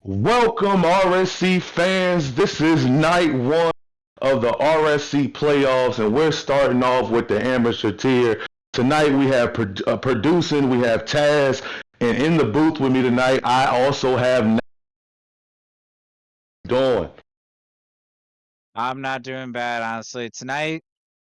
Welcome, RSC fans. This is night one of the RSC playoffs, and we're starting off with the amateur tier. Tonight we have producing, we have Taz, and in the booth with me tonight, I also have Dawn. I'm not doing bad, honestly. Tonight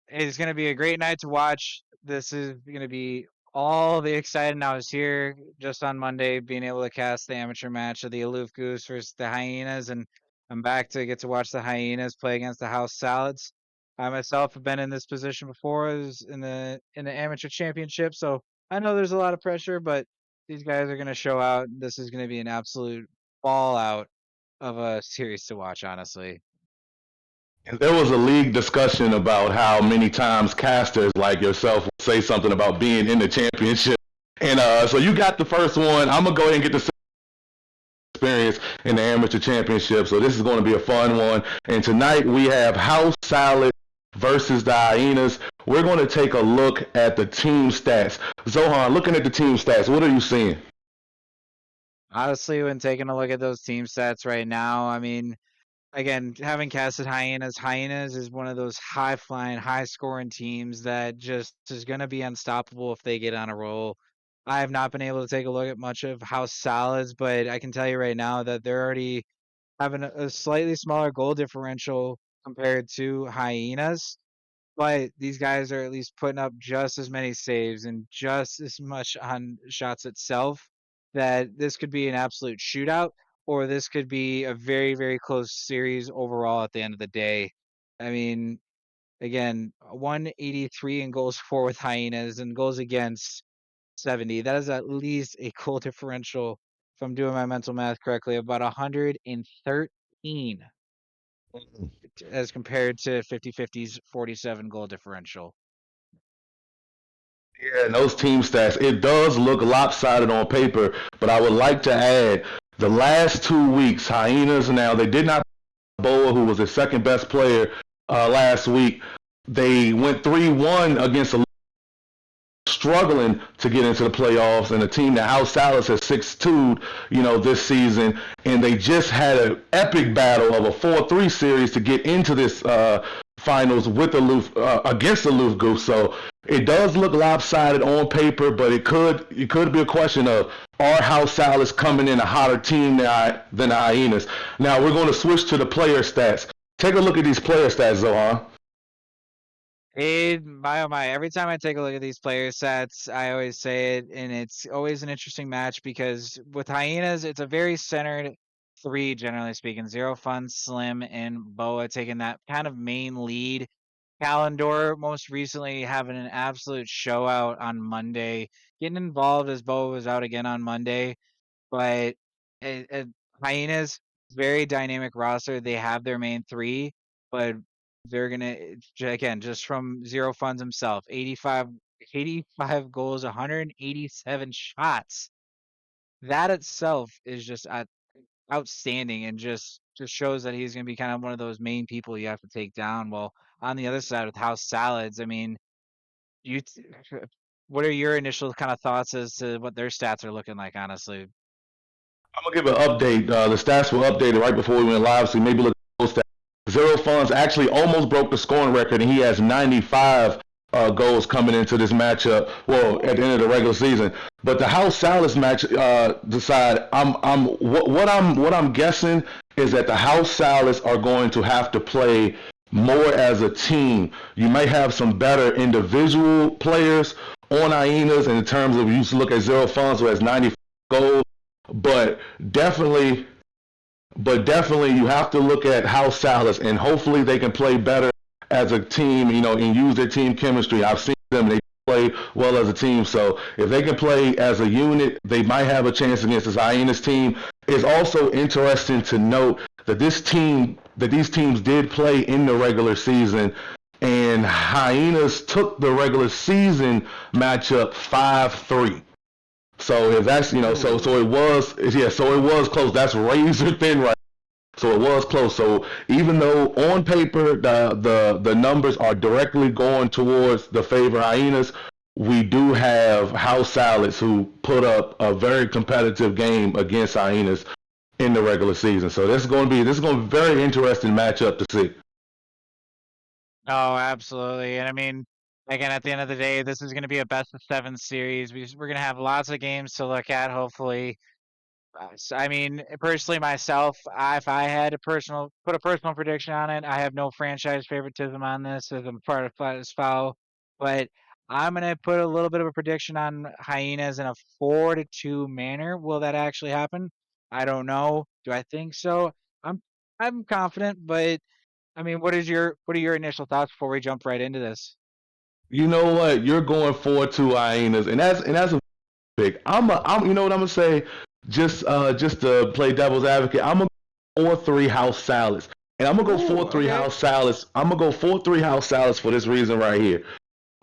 is going to be a great night to watch. This is going to be all the exciting. I was here just on Monday, being able to cast the amateur match of the Aloof Goose versus the Hyenas, and I'm back to get to watch the Hyenas play against the House Salads. I myself have been in this position before, as in the amateur championship, so I know there's a lot of pressure, but these guys are going to show out. This is going to be an absolute ball out of a series to watch, honestly. And there was a league discussion about how many times casters like yourself will say something about being in the championship. And so you got the first one. I'm going to go ahead and get the experience in the amateur championship. So this is going to be a fun one. And tonight we have House Salad versus the Hyenas. We're going to take a look at the team stats. Zohan, looking at the team stats, what are you seeing? Honestly, when taking a look at those team stats right now, I mean, again, having casted Hyenas is one of those high flying, high scoring teams that just is going to be unstoppable if they get on a roll. I have not been able to take a look at much of House Salads, but I can tell you right now that they're already having a slightly smaller goal differential compared to Hyenas. But these guys are at least putting up just as many saves and just as much on shots itself that this could be an absolute shootout, or this could be a very, very close series overall at the end of the day. I mean, again, 183 in goals for with Hyenas and goals against 70. That is at least a goal differential, if I'm doing my mental math correctly, about 113 as compared to 50-50's 47 goal differential. Yeah, and those team stats, it does look lopsided on paper, but I would like to add the last 2 weeks, Hyenas now, they did not Boa, who was the second best player last week. They went 3-1 against a struggling to get into the playoffs, and a team that House Salas has 6-2, this season, and they just had an epic battle of a 4-3 series to get into this finals with against the Loof Goose. So it does look lopsided on paper, but it could be a question of, are House Salas coming in a hotter team than the Hyenas? Now we're going to switch to the player stats. Take a look at these player stats, Zohan. My oh my, every time I take a look at these player sets, I always say it, and it's always an interesting match because with Hyenas, it's a very centered three, generally speaking. Zero Fun, Slim, and Boa taking that kind of main lead. Calendar most recently having an absolute show out on Monday, getting involved as Boa was out again on Monday. But it, Hyenas, very dynamic roster. They have their main three, but they're gonna again just from Zero Funds himself, 85 goals, 187 shots. That itself is just outstanding and just shows that he's gonna be kind of one of those main people you have to take down. Well, on the other side with House Salads, I mean, you. What are your initial kind of thoughts as to what their stats are looking like? Honestly. I'm gonna give an update. The stats were updated right before we went live, so maybe look at those stats. Zero Funds actually almost broke the scoring record, and he has 95 goals coming into this matchup. Well, at the end of the regular season, but the House Salas match decide. What I'm guessing is that the House Salas are going to have to play more as a team. You might have some better individual players on Hyenas in terms of, you look at Zero Funds, who has 95 goals, but definitely, but definitely, you have to look at House Salas, and hopefully they can play better as a team, and use their team chemistry. I've seen them; they play well as a team. So if they can play as a unit, they might have a chance against this Hyenas team. It's also interesting to note that these teams did play in the regular season, and Hyenas took the regular season matchup 5-3. So if that's so Ooh. it was, yeah, so it was close. That's razor thin, right? So it was close. So even though on paper the numbers are directly going towards the favor Hyenas, we do have House Salads who put up a very competitive game against Hyenas. in the regular season. So this is going to be a very interesting matchup to see. Oh, absolutely. And I mean, again, at the end of the day, this is going to be a best of 7 series. We're going to have lots of games to look at, hopefully. I mean, personally, myself, if I had to put a personal prediction on it, I have no franchise favoritism on this as I'm part of Flatus Foul, but I'm gonna put a little bit of a prediction on Hyenas in a 4-2 manner. Will that actually happen? I don't know. Do I think so? I'm I'm confident, but I mean, what are your initial thoughts before we jump right into this? You know what? You're going 4-2 Hyenas, and that's a pick. I'm you know what I'm gonna say? Just to play devil's advocate, I'm gonna go 4-3 house salads. And I'm gonna go Ooh, 4-3 okay. house salads. I'm gonna go 4-3 house salads for this reason right here.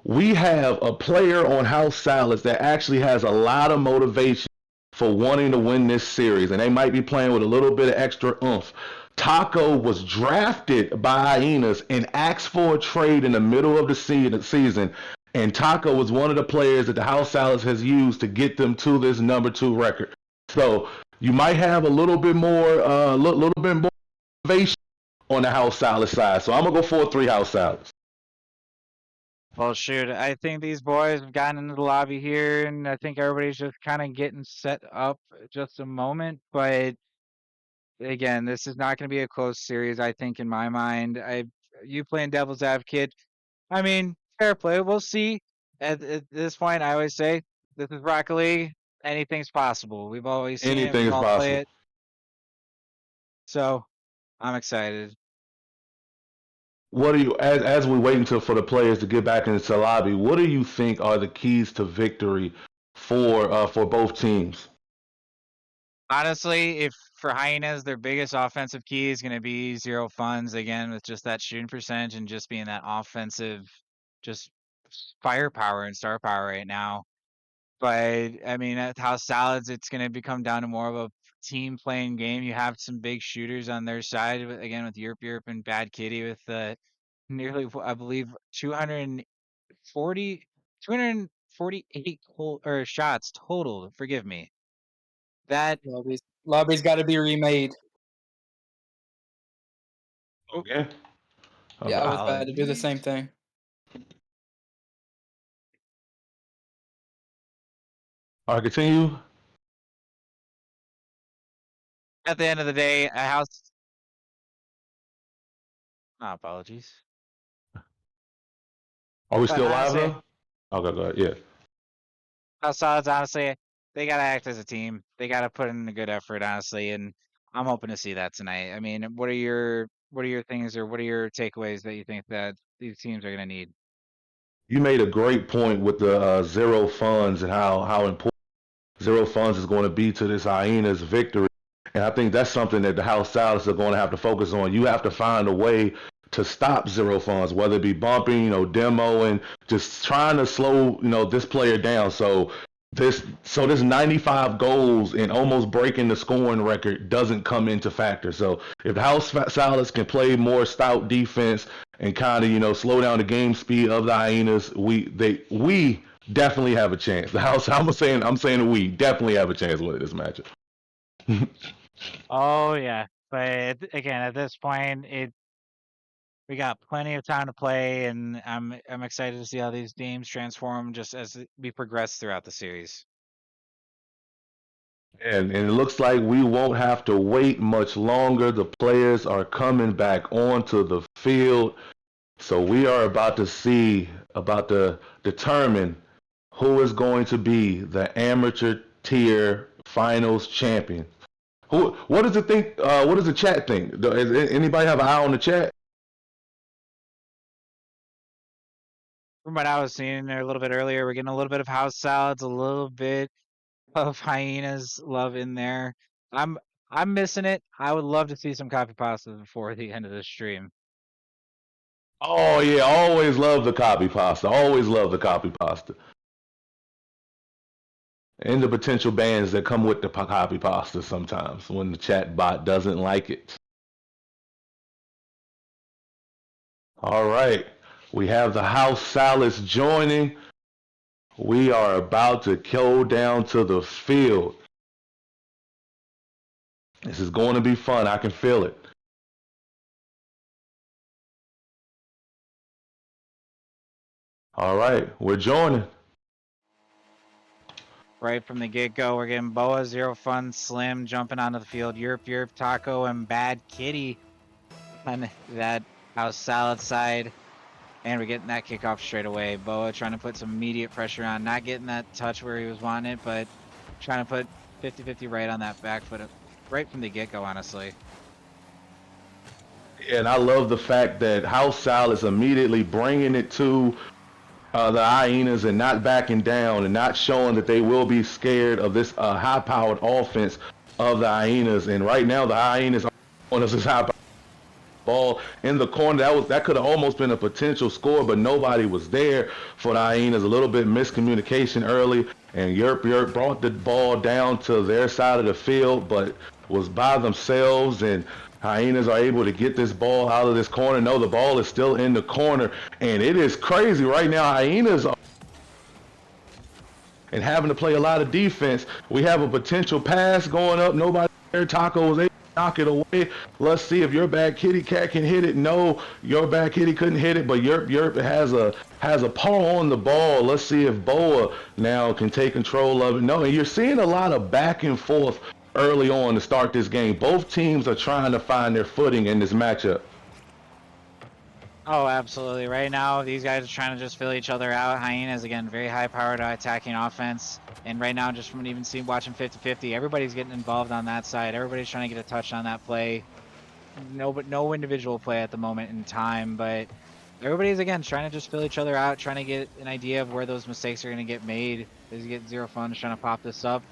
We have a player on house salads that actually has a lot of motivation for wanting to win this series, and they might be playing with a little bit of extra oomph. Taco was drafted by Hyenas and asked for a trade in the middle of the season, and Taco was one of the players that the House Salads has used to get them to this number 2 record. So you might have a little bit more, little bit more motivation on the House Salad side. So I'm gonna go 4-3 House Salads. Well, shoot, I think these boys have gotten into the lobby here, and I think everybody's just kind of getting set up just a moment. But again, this is not going to be a close series, I think, in my mind. You playing devil's advocate. I mean, fair play. We'll see. At this point, I always say this is Rocket League. Anything's possible. We've always seen it. Anything We is all play possible. it. So I'm excited. What are you as we wait until for the players to get back into the lobby? What do you think are the keys to victory for both teams? Honestly, if for Hyenas, their biggest offensive key is going to be zero funds again with just that shooting percentage and just being that offensive, just firepower and star power right now. But I mean, at House Salads, it's going to become down to more of a team playing game. You have some big shooters on their side again with Yerp and Bad Kitty with nearly, I believe, 248 or shots total. Forgive me. That. Lobby's got to be remade. Okay. Yeah, I Okay. was about to do the same Apologies. thing. All right, continue. At the end of the day, a house. Apologies. Are we But still live honestly, though? Okay, go ahead. Yeah. house solids, honestly, they gotta act as a team. They gotta put in a good effort, honestly, and I'm hoping to see that tonight. I mean, what are your things or what are your takeaways that you think that these teams are gonna need? You made a great point with the zero funds and how important zero funds is going to be to this Hyenas victory. And I think that's something that the House Salads are going to have to focus on. You have to find a way to stop zero funds, whether it be bumping, demoing, just trying to slow, this player down. So this 95 goals and almost breaking the scoring record doesn't come into factor. So if the House Salads can play more stout defense and kind of slow down the game speed of the Hyenas, we definitely have a chance. The House I'm saying we definitely have a chance with this matchup. Oh yeah, but again, at this point, we got plenty of time to play, and I'm excited to see how these games transform just as we progress throughout the series. And it looks like we won't have to wait much longer. The players are coming back onto the field. So we are about to determine who is going to be the amateur tier finals champion. What does it think? What does the chat think? Does anybody have an eye on the chat? From what I was seeing there a little bit earlier, we're getting a little bit of house salads, a little bit of hyenas love in there. I'm I'm missing it. I would love to see some coffee pasta before the end of the stream. Oh yeah, always love the copy pasta. Always love the copy pasta. And the potential bans that come with the copy pasta sometimes when the chat bot doesn't like it. All right. We have the house salads joining. We are about to go down to the field. This is going to be fun. I can feel it. All right, we're joining. Right from the get-go, we're getting Boa, Zero Fun, Slim jumping onto the field. Yerp, Taco, and Bad Kitty on that house salad side. And we're getting that kickoff straight away. Boa trying to put some immediate pressure on, not getting that touch where he was wanting it, but trying to put 50-50 right on that back foot right from the get-go, honestly. And I love the fact that House Sal is immediately bringing it to the Hyenas and not backing down and not showing that they will be scared of this high-powered offense of the Hyenas. And right now, the Hyenas are on this high-powered ball in the corner. That could have almost been a potential score, but nobody was there for the Hyenas. A little bit miscommunication early, and Yerp brought the ball down to their side of the field, but was by themselves, and Hyenas are able to get this ball out of this corner. No, the ball is still in the corner, and it is crazy right now. Hyenas are and having to play a lot of defense. We have a potential pass going up. Nobody there. Taco was able to knock it away. Let's see if YourBadKittyCat can hit it. No, YourBadKitty couldn't hit it, but Yerp has a paw on the ball. Let's see if Boa now can take control of it. No, and you're seeing a lot of back and forth early on to start this game. Both teams are trying to find their footing in this matchup. Oh, absolutely. Right now, these guys are trying to just fill each other out. Hyenas, again, very high-powered attacking offense. And right now, just from even watching 50-50, everybody's getting involved on that side. Everybody's trying to get a touch on that play. No individual play at the moment in time, but everybody's, again, trying to just fill each other out, trying to get an idea of where those mistakes are going to get made. As you get Zero Fun trying to pop this up.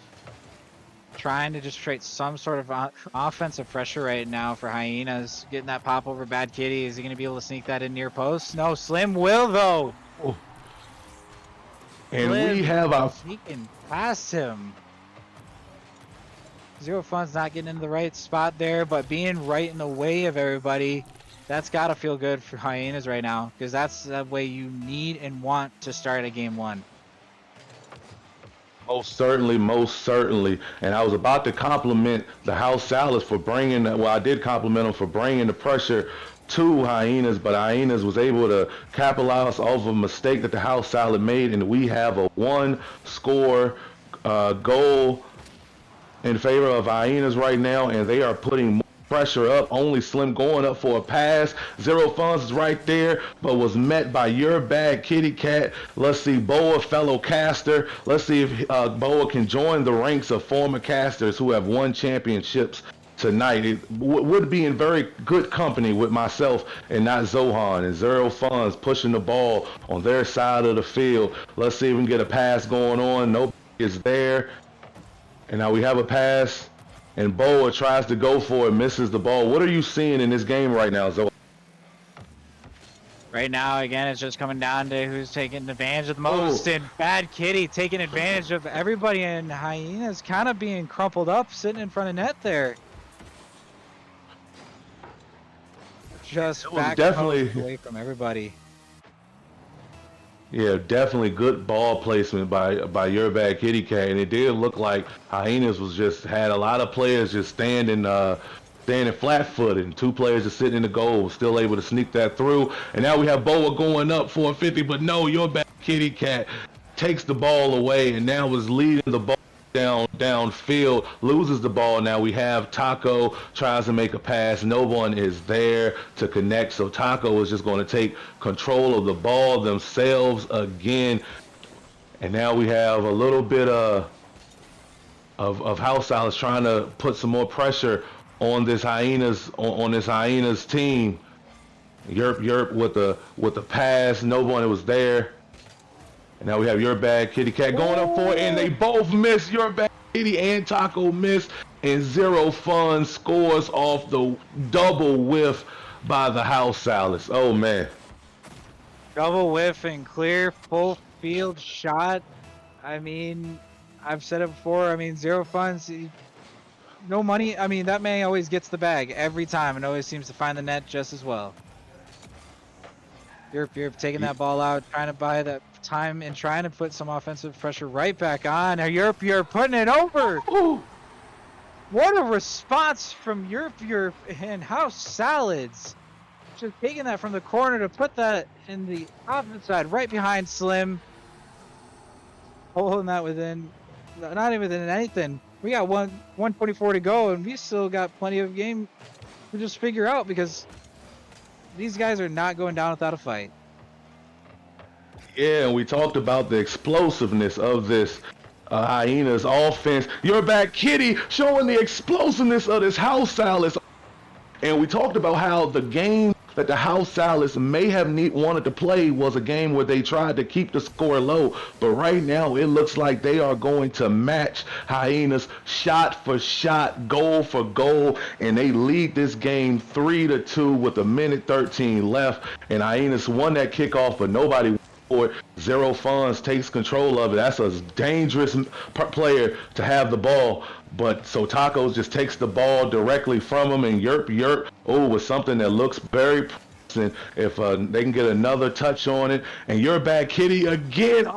Trying to just create some sort of offensive pressure right now for Hyenas. Getting that pop over Bad Kitty. Is he going to be able to sneak that in near post? No, Slim will though. Oh. And Slim we have our sneaking past him. Zero Fun's not getting into the right spot there, but being right in the way of everybody, that's got to feel good for Hyenas right now, because that's the way you need and want to start a game one. Most certainly. And I was about to compliment the House Salas for bringing, well, I did compliment them for bringing the pressure to Hyenas, but Hyenas was able to capitalize off of a mistake that the House Salad made, and we have a one-score goal in favor of Hyenas right now, and they are putting more pressure up. Only Slim going up for a pass. Zero Funds is right there, but was met by YourBadKittyCat. Let's see, Boa, fellow caster. Let's see if Boa can join the ranks of former casters who have won championships tonight. It would be in very good company with myself and not Zohan. And Zero Funds pushing the ball on their side of the field. Let's see if we can get a pass going on. Nobody is there. And now we have a pass. And Boa tries to go for it, misses the ball. What are you seeing in this game right now, Zoe? Right now, again, it's just coming down to who's taking advantage of the most. And Bad Kitty taking advantage of everybody, and Hyenas kind of being crumpled up, sitting in front of net there. Just back away from everybody. Yeah, definitely good ball placement by YourBadKittyCat, and it did look like Hyenas had a lot of players just standing flat-footed, and two players just sitting in the goal, still able to sneak that through. And now we have Boa going up for a 50, but no, YourBadKittyCat takes the ball away, and now is leading the ball downfield, loses the ball. Now we have Taco tries to make a pass. No one is there to connect, so Taco is just going to take control of the ball themselves again. And now we have a little bit of House Silas trying to put some more pressure on this Hyenas team. Yerp with the pass. No one was there. And now we have YourBadKittyCat going up for it, and they both miss. YourBadKitty and Taco miss, and Zero Fun scores off the double whiff by the House Salas. Oh, man. Double whiff and clear, full field shot. I mean, I've said it before. I mean, Zero Fun's, no money. I mean, that man always gets the bag every time and always seems to find the net just as well. Yerp taking that ball out, trying to buy that time and trying to put some offensive pressure right back on. Now Yerp putting it over. Ooh. What a response from your and House Salads. Just taking that from the corner to put that in the opposite side, right behind Slim. Holding that within, not even within anything. We got 124 to go, and we still got plenty of game to just figure out because these guys are not going down without a fight. Yeah, and we talked about the explosiveness of this Hyenas offense. You're back, Kitty, showing the explosiveness of this House Salads. And we talked about how the game that the House Salads may have wanted to play was a game where they tried to keep the score low. But right now, it looks like they are going to match Hyenas shot for shot, goal for goal. And they lead this game 3-2 with 1:13 left. And Hyenas won that kickoff, but nobody for it. Zero Funds takes control of it. That's a dangerous player to have the ball. But so Tacos just takes the ball directly from him, and Yerp, with something that looks very promising. If they can get another touch on it, and You're Bad Kitty again,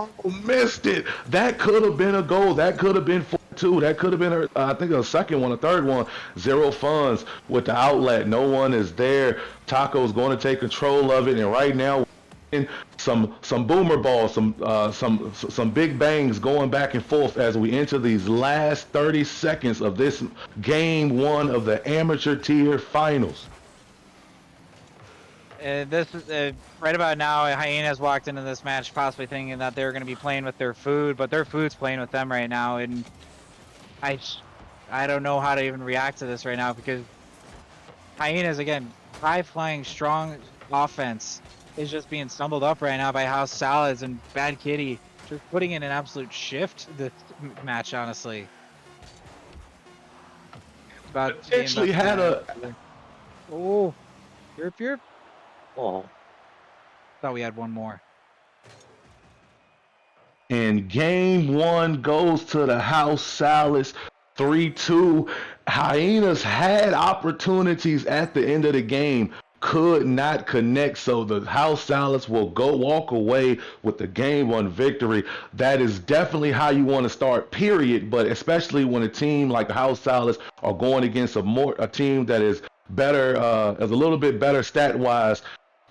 missed it. That could have been a goal. That could have been 4-2. That could have been, I think, a second one, a third one. Zero Funds with the outlet. No one is there. Tacos going to take control of it, and right now, some boomer balls, some big bangs going back and forth as we enter these last 30 seconds of this game 1 of the amateur tier finals. This is right about now. Hyenas walked into this match possibly thinking that they were going to be playing with their food, but their food's playing with them right now, and I don't know how to even react to this right now because Hyenas, again, high flying, strong offense is just being stumbled up right now by House Salads and Bad Kitty, just putting in an absolute shift this match, honestly. Potentially had a... Oh, Yerp. Oh, thought we had one more. And game 1 goes to the House Salads 3-2. Hyenas had opportunities at the end of the game, could not connect, so the House Salads will walk away with the game 1 victory. That is definitely how you want to start, period, but especially when a team like the House Salads are going against a team that is better, is a little bit better stat-wise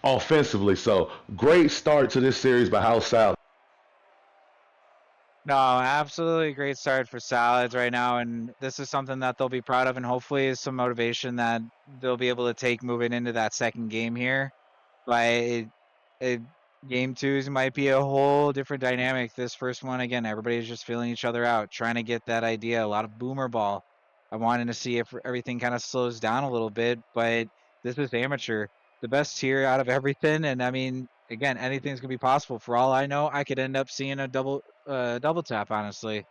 offensively. So great start to this series by House Salads. No, absolutely great start for Salads right now, and this is something that they'll be proud of, and hopefully is some motivation that they'll be able to take moving into that second game here. But game 2s might be a whole different dynamic. This first one, again, everybody's just feeling each other out, trying to get that idea. A lot of boomer ball. I'm wanting to see if everything kind of slows down a little bit, but this is amateur. The best tier out of everything, and I mean, again, anything's gonna be possible. For all I know, I could end up seeing a double tap, honestly.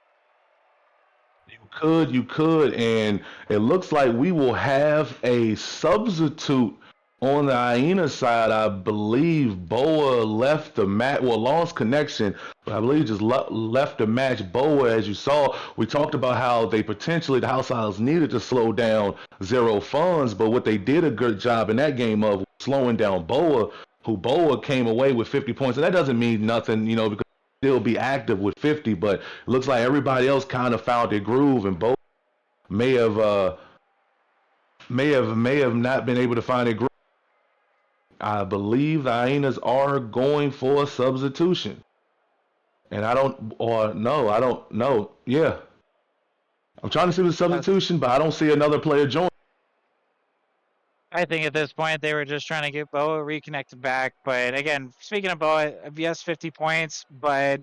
You could, and it looks like we will have a substitute on the Hyena side. I believe Boa left the match, well, lost connection, but I believe just left the match. Boa, as you saw, we talked about how they potentially, the House Isles needed to slow down Zero Funds, but what they did a good job in that game of slowing down Boa, who Boa came away with 50 points, and that doesn't mean nothing, because still be active with 50, but it looks like everybody else kind of found their groove, and both may have not been able to find their groove. I believe the Hyenas are going for a substitution, and I don't know. Yeah, I'm trying to see the substitution, but I don't see another player join. I think at this point they were just trying to get Boa reconnected back. But again, speaking of Boa, yes, 50 points, but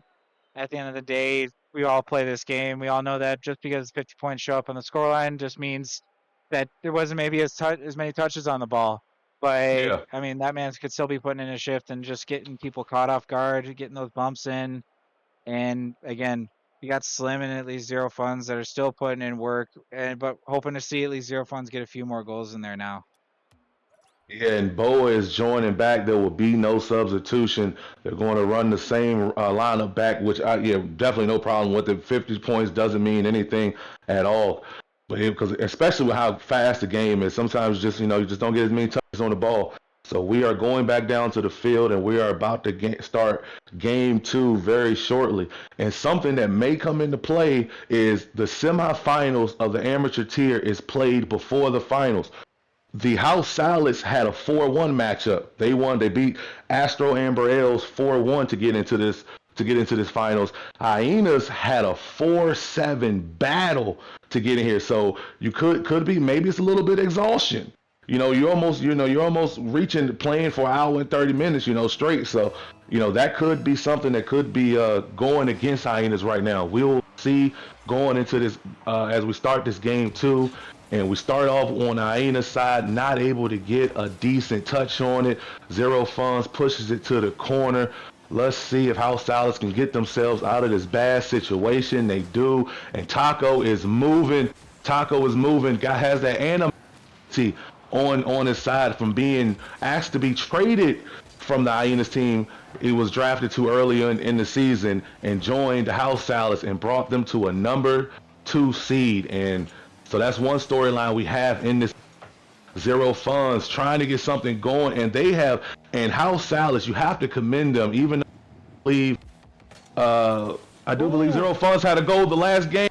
at the end of the day, we all play this game. We all know that just because 50 points show up on the scoreline just means that there wasn't maybe as many touches on the ball. But Yeah. I mean, that man could still be putting in a shift and just getting people caught off guard, getting those bumps in. And again, you got Slim and at least Zero Funds that are still putting in work, but hoping to see at least Zero Funds get a few more goals in there now. Yeah, and Boa is joining back. There will be no substitution. They're going to run the same lineup back, which definitely no problem with it. 50 points doesn't mean anything at all. But because especially with how fast the game is, sometimes just you just don't get as many touches on the ball. So we are going back down to the field, and we are about to start game 2 very shortly. And something that may come into play is the semifinals of the amateur tier is played before the finals. The House Salads had a 4-1 matchup. They won. They beat Astro Amber Ales 4-1 to get into this finals. Hyenas had a 4-7 battle to get in here. So you could be, maybe it's a little bit exhaustion. You're almost reaching, playing for an hour and 30 minutes, straight. So, that could be something that could be going against Hyenas right now. We'll see going into this as we start this game 2. And we start off on the Hyenas side, not able to get a decent touch on it. Zero Funds pushes it to the corner. Let's see if House Salads can get themselves out of this bad situation. They do. And Taco is moving. Guy has that animosity on his side from being asked to be traded from the Hyenas team. He was drafted too early in the season and joined the House Salads and brought them to a number 2 seed. And so that's one storyline we have in this. Zero Funds trying to get something going, and House Salads, you have to commend them. Even though I do believe Zero Funds had a goal the last game.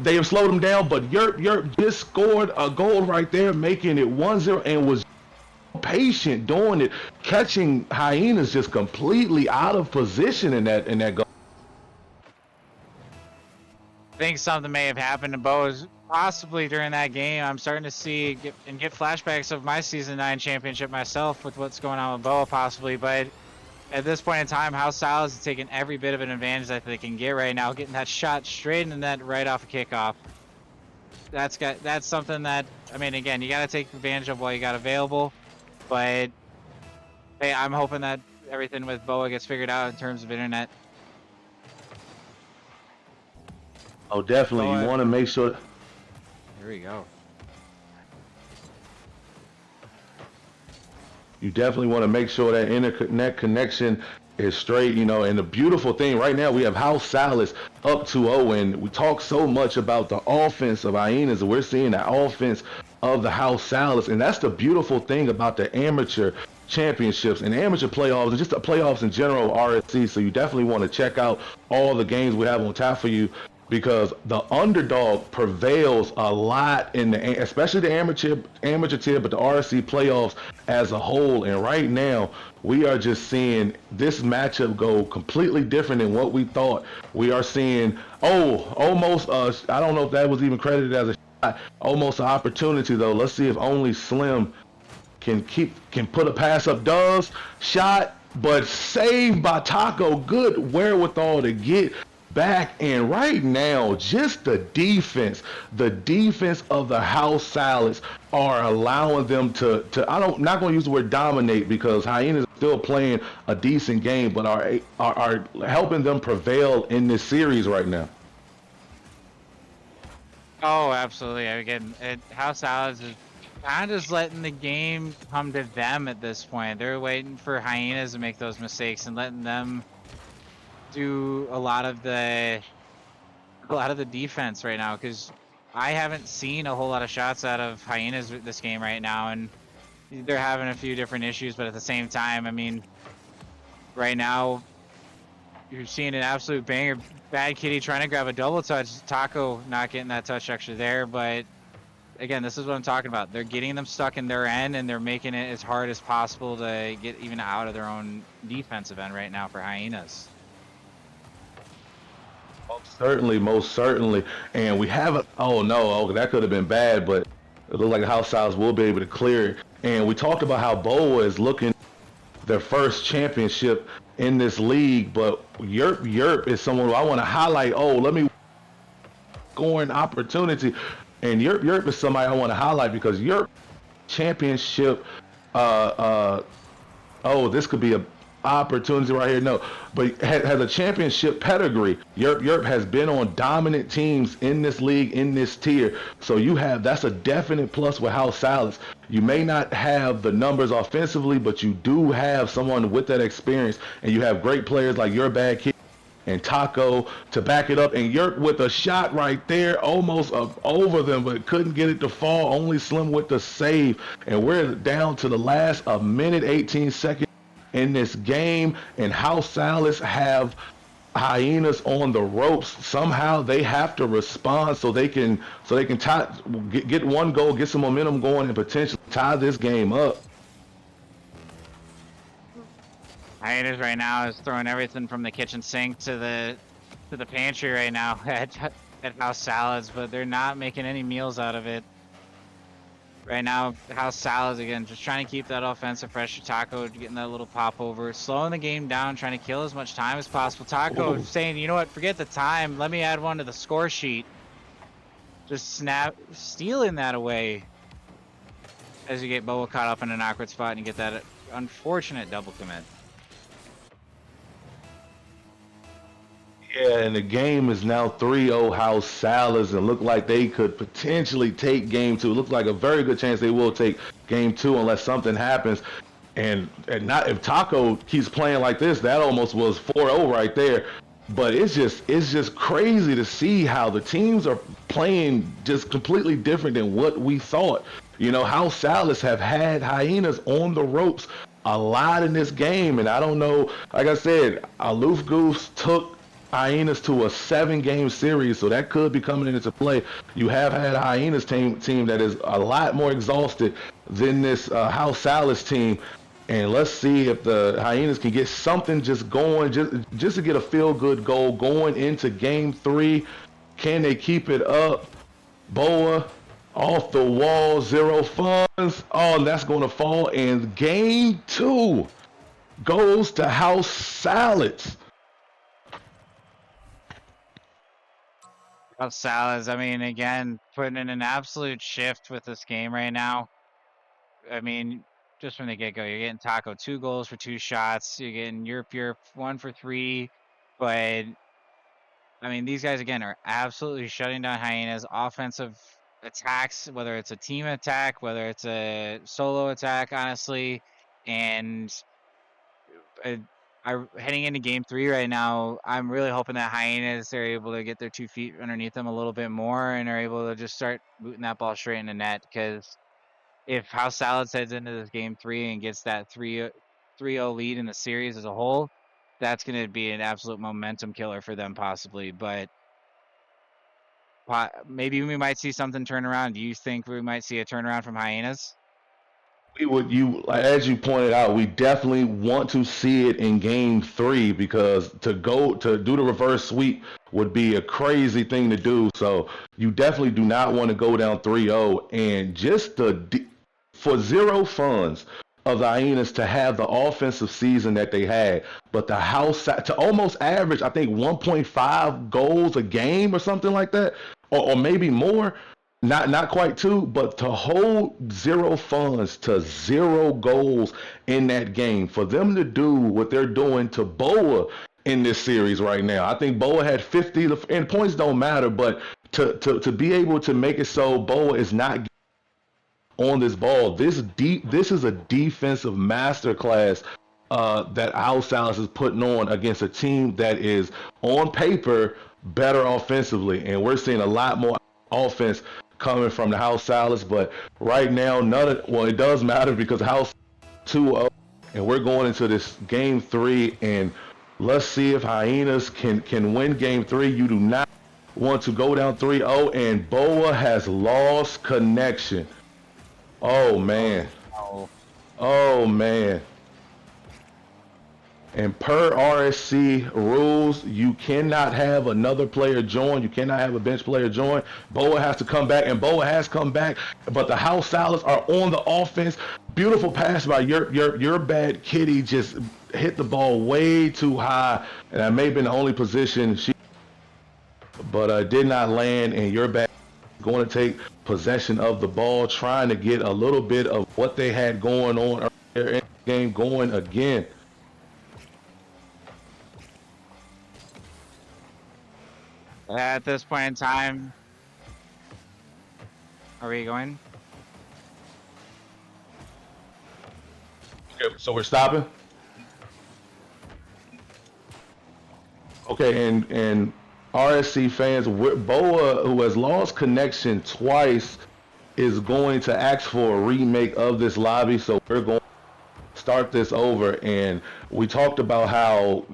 They have slowed him down, but Yerp just scored a goal right there, making it 1-0, and was patient doing it, catching Hyenas just completely out of position in that goal. I think something may have happened to Bo's possibly during that game. I'm starting to get flashbacks of my Season 9 championship myself with what's going on with Bo possibly. But at this point in time, House Salads is taking every bit of an advantage that they can get right now, getting that shot straight in the net right off a kickoff. That's something that, I mean, again, you got to take advantage of what you got available. But hey, I'm hoping that everything with Boa gets figured out in terms of internet. Oh, definitely. You want to make sure. Here we go. You definitely want to make sure that internet connection is straight, and the beautiful thing right now, we have House Salads up 2-0, and we talk so much about the offense of Hyenas, and we're seeing the offense of the House Salads, and that's the beautiful thing about the amateur championships and amateur playoffs, and just the playoffs in general, RSC. So you definitely want to check out all the games we have on tap for you, because the underdog prevails a lot especially the amateur tier, but the RSC playoffs as a whole. And right now, we are just seeing this matchup go completely different than what we thought. We are seeing, almost, I don't know if that was even credited as a shot, almost an opportunity though. Let's see if only Slim can put a pass up. Does shot, but saved by Taco. Good wherewithal to get back. And right now, just the defense of the House Salads are allowing them to I'm not going to use the word dominate, because Hyenas are still playing a decent game, but are helping them prevail in this series right now. Oh, absolutely. Again, House Salads is kind of just letting the game come to them at this point. They're waiting for Hyenas to make those mistakes and letting them do a lot of the defense right now, because I haven't seen a whole lot of shots out of Hyenas this game right now, and they're having a few different issues. But at the same time, I mean, right now you're seeing an absolute banger. Bad Kitty trying to grab a double touch. Taco not getting that touch extra there, but again, this is what I'm talking about. They're getting them stuck in their end, and they're making it as hard as possible to get even out of their own defensive end right now for Hyenas. Most certainly. And we haven't, that could have been bad, but it looks like the House Salads will be able to clear it. And we talked about how Boa is looking their first championship in this league, but Yerp is someone who I want to highlight. Let me scoring opportunity. And Yerp is somebody I want to highlight, because Yerp championship, this could be a opportunity right here. No, but has a championship pedigree. Yerp has been on dominant teams in this league, in this tier. So that's a definite plus with House Salads. You may not have the numbers offensively, but you do have someone with that experience, and you have great players like YourBadKitty and Taco to back it up, and Yerk with a shot right there, almost up over them, but couldn't get it to fall. Only Slim with the save, and we're down to the last a minute 18 seconds in this game, and House Salas have Hyenas on the ropes. Somehow they have to respond so they can get one goal, get some momentum going, and potentially tie this game up. Hyenas right now is throwing everything from the kitchen sink to the pantry right now at House Salads, but they're not making any meals out of it. Right now, House Salads again, just trying to keep that offensive pressure. Taco getting that little pop over, slowing the game down, trying to kill as much time as possible. Taco saying, you know what, forget the time. Let me add one to the score sheet. Just stealing that away as you get Boa caught up in an awkward spot and you get that unfortunate double commit. Yeah, and the game is now 3-0 House Salas, and look like they could potentially take game two. Looks like a very good chance they will take game two unless something happens. And not if Taco keeps playing like this, that almost was 4-0 right there. But it's just crazy to see how the teams are playing just completely different than what we thought. You know, House Salas have had Hyenas on the ropes a lot in this game, and I don't know. Like I said, Aloof Goose took Hyenas to a 7-game series, so that could be coming into play. You have had a Hyenas team that is a lot more exhausted than this House Salas team. And let's see if the Hyenas can get something just going, just to get a feel-good goal going into game 3. Can they keep it up? Boa off the wall, 0 funds. Oh, and that's going to fall. And game 2 goes to House Salads. House Salads, I mean, again, putting in an absolute shift with this game right now. I mean, just from the get-go, you're getting Taco 2 goals for 2 shots. You're getting Europe 1 for 3. But, I mean, these guys, again, are absolutely shutting down Hyenas. Offensive attacks, whether it's a team attack, whether it's a solo attack, honestly. And heading into game 3 right now, I'm really hoping that Hyenas are able to get their 2 feet underneath them a little bit more and are able to just start booting that ball straight in the net, because if House Salads heads into this game 3 and gets that 3-0 lead in the series as a whole, that's going to be an absolute momentum killer for them possibly. But maybe we might see something turn around. Do you think we might see a turnaround from Hyenas? As you pointed out, we definitely want to see it in game 3, because to do the reverse sweep would be a crazy thing to do. So you definitely do not want to go down 3-0, and just for 0 funds of the Hyenas to have the offensive season that they had, but the House to almost average, I think 1.5 goals a game or something like that, or maybe more. Not quite 2, but to hold 0 funds to 0 goals in that game, for them to do what they're doing to Boa in this series right now. I think Boa had 50, and points don't matter, but to be able to make it so Boa is not on this ball, this is a defensive masterclass that Al Salas is putting on against a team that is on paper better offensively, and we're seeing a lot more offense coming from the House Salas. But right now, it does matter, because House 2-0, and we're going into this game 3, and let's see if Hyenas can win game 3. You do not want to go down 3-0, and Boa has lost connection. Oh man. Oh man. And per RSC rules, you cannot have another player join. You cannot have a bench player join. Boa has to come back, and Boa has come back. But the House Salas are on the offense. Beautiful pass by your bad kitty, just hit the ball way too high, and that may have been the only position but did not land. And your bad going to take possession of the ball, trying to get a little bit of what they had going on earlier in the game going again. At this point in time, are we going? Okay, so we're stopping? Okay, and RSC fans, Boa, who has lost connection twice, is going to ask for a remake of this lobby. So we're going to start this over. And we talked about how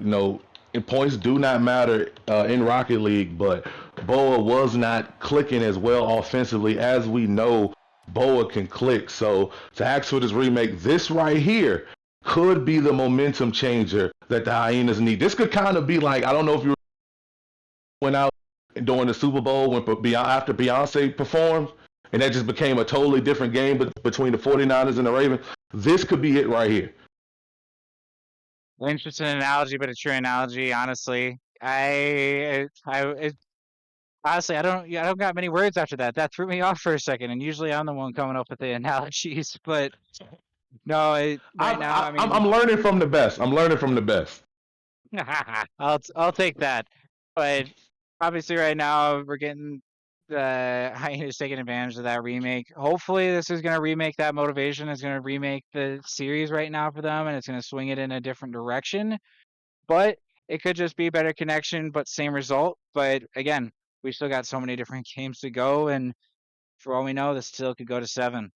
points do not matter in Rocket League, but Boa was not clicking as well offensively as we know Boa can click. So to ask for this remake, this right here could be the momentum changer that the Hyenas need. This could kind of be like, I don't know if you went out during the Super Bowl after Beyonce performed, and that just became a totally different game between the 49ers and the Ravens. This could be it right here. Interesting analogy, but a true analogy. Honestly, honestly, I don't got many words after that. That threw me off for a second, and usually I'm the one coming up with the analogies. But no, right now, I mean, I'm learning from the best. I'm learning from the best. I'll take that. But obviously, right now we're getting the Hyenas taking advantage of that remake. Hopefully, this is going to remake that motivation. It's going to remake the series right now for them, and it's going to swing it in a different direction. But it could just be better connection, but same result. But again, we still got so many different games to go, and for all we know, this still could go to 7.